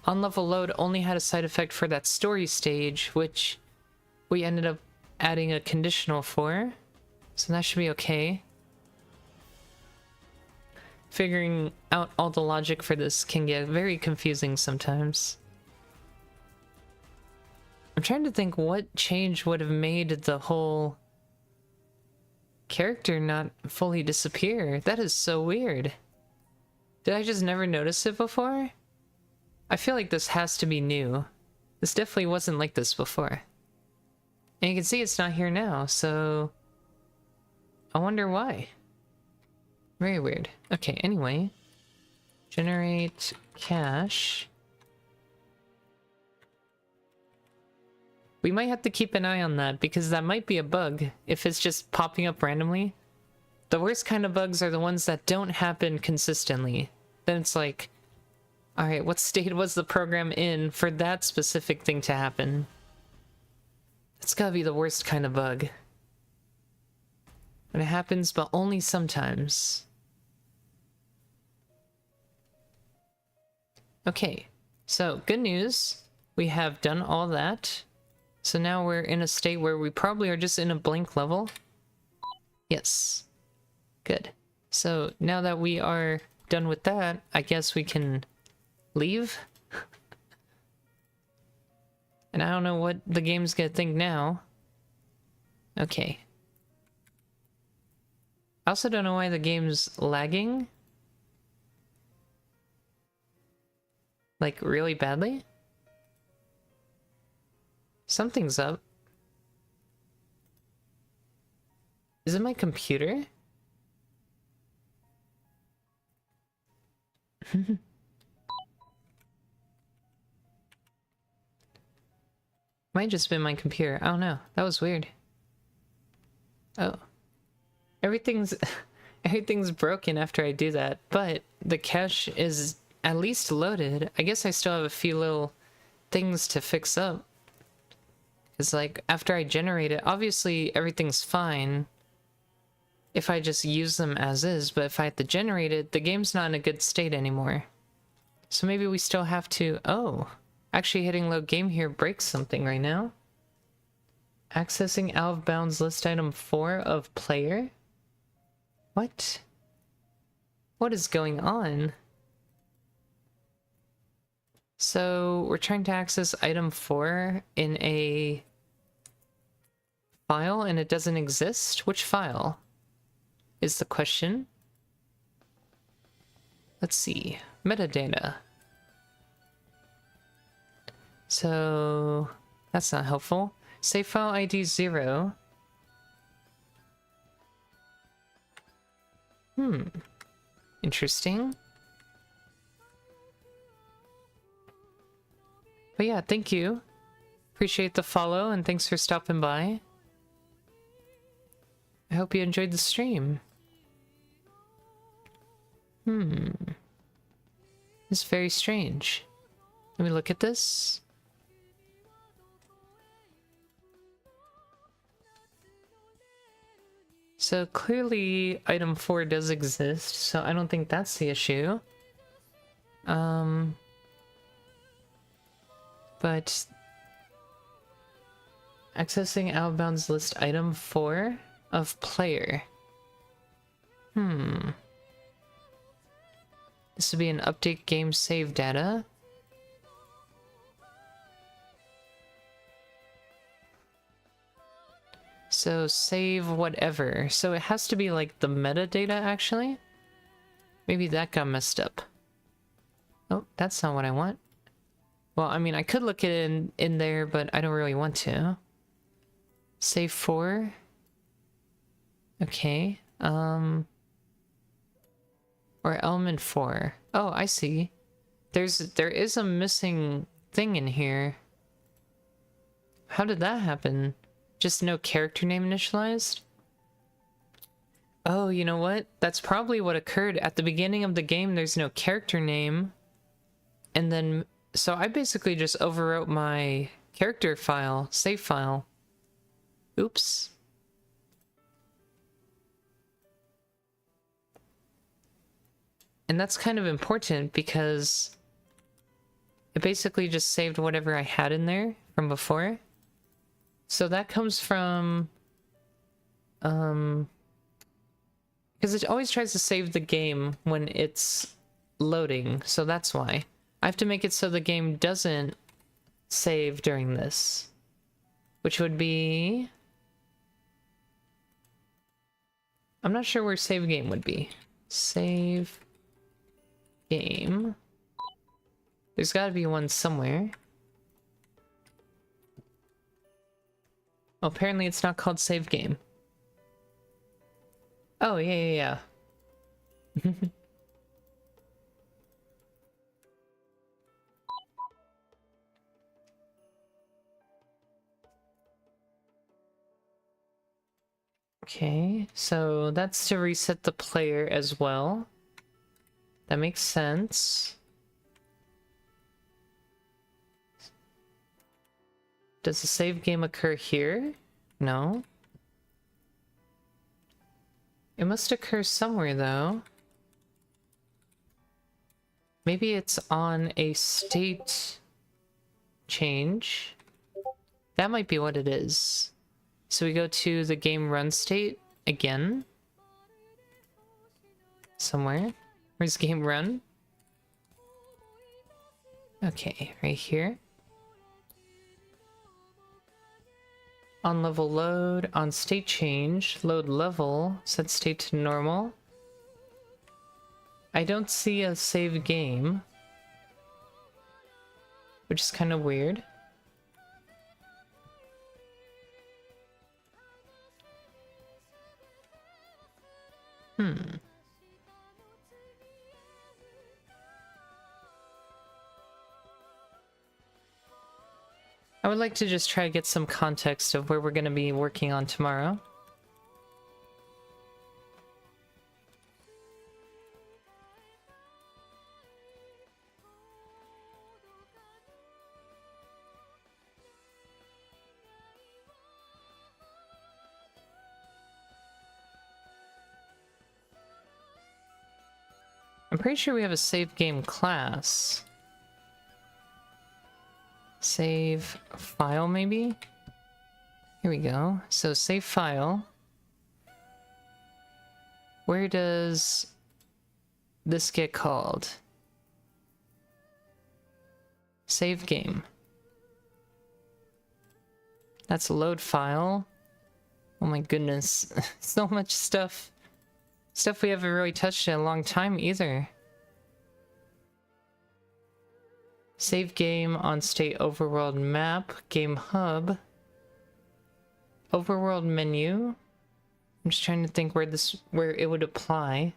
On-level load only had a side effect for that story stage, which we ended up adding a conditional for, so that should be okay. Figuring out all the logic for this can get very confusing sometimes. I'm trying to think what change would have made the whole character not fully disappear. That is so weird. Did I just never notice it before? I feel like this has to be new. This definitely wasn't like this before. And you can see it's not here now, so... I wonder why. Very weird. Okay, anyway. Generate cache. We might have to keep an eye on that, because that might be a bug, if it's just popping up randomly. The worst kind of bugs are the ones that don't happen consistently. Then it's like, alright, what state was the program in for that specific thing to happen? That's gotta be the worst kind of bug. When it happens, but only sometimes. Okay, so good news. We have done all that. So now we're in a state where we probably are just in a blank level. Yes. Good. So now that we are done with that, I guess we can leave. And I don't know what the game's gonna think now. Okay. I also don't know why the game's lagging. Like, really badly? Something's up. Is it my computer? Might just been my computer. I don't know. That was weird. Oh. Everything's broken after I do that, but the cache is at least loaded. I guess I still have a few little things to fix up. It's like, after I generate it, obviously everything's fine if I just use them as is, but if I have to generate it, the game's not in a good state anymore. So maybe we still have to... Oh, actually hitting load game here breaks something right now. Accessing out of bounds list item 4 of player? What? What is going on? So we're trying to access item 4 in a file and it doesn't exist? Which file is the question? Let's see. Metadata. So that's not helpful. Save file ID 0. Interesting. But yeah, thank you. Appreciate the follow and thanks for stopping by. I hope you enjoyed the stream. It's very strange. Let me look at this. So clearly item 4 does exist, so I don't think that's the issue. But accessing outbound's list item 4 of player. This would be an update game save data. So save whatever. So it has to be like the metadata actually. Maybe that got messed up. Oh, that's not what I want. Well, I mean, I could look it in there, but I don't really want to. Save 4. Okay. Or element 4. Oh, I see. There is a missing thing in here. How did that happen? Just no character name initialized? Oh, you know what? That's probably what occurred. At the beginning of the game, there's no character name. And then, so I basically just overwrote my character file, save file. Oops. And that's kind of important because it basically just saved whatever I had in there from before. So that comes from, because it always tries to save the game when it's loading, so that's why. I have to make it so the game doesn't save during this, which would be... I'm not sure where save game would be. Save game. There's gotta be one somewhere. Oh, apparently it's not called save game. Oh, yeah. Okay, so that's to reset the player as well. That makes sense. Does the save game occur here? No. It must occur somewhere, though. Maybe it's on a state change. That might be what it is. So we go to the game run state again. Somewhere. Where's game run? Okay, right here. On level load, on state change, load level, set state to normal. I don't see a save game, which is kind of weird. I would like to just try to get some context of where we're going to be working on tomorrow. I'm pretty sure we have a save game class. Save file, maybe? Here we go. So save file. Where does this get called? Save game. That's load file. Oh my goodness. So much stuff. Stuff we haven't really touched in a long time either. Save game on state overworld map. Game hub. Overworld menu. I'm just trying to think where it would apply.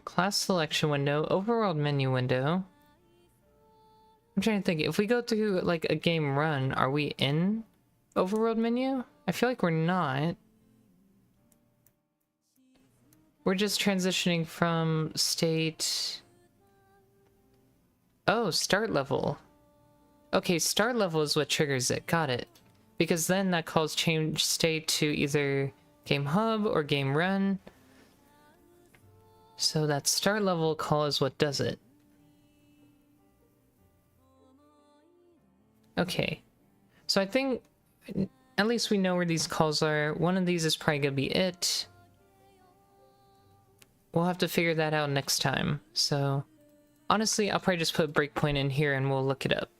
Class selection window. Overworld menu window. I'm trying to think, if we go through like a game run, are we in overworld menu? I feel like we're not. We're just transitioning from state... Oh, start level. Okay, start level is what triggers it. Got it. Because then that calls change state to either game hub or game run. So that start level call is what does it. Okay. So I think at least we know where these calls are. One of these is probably gonna be it. We'll have to figure that out next time. So honestly, I'll probably just put breakpoint in here and we'll look it up.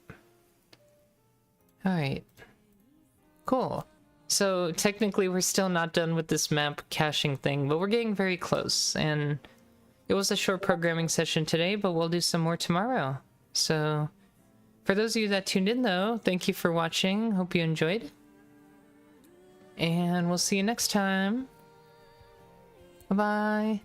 Alright. Cool. So technically we're still not done with this map caching thing, but we're getting very close. And it was a short programming session today, but we'll do some more tomorrow. So for those of you that tuned in though, thank you for watching. Hope you enjoyed. And we'll see you next time. Bye-bye.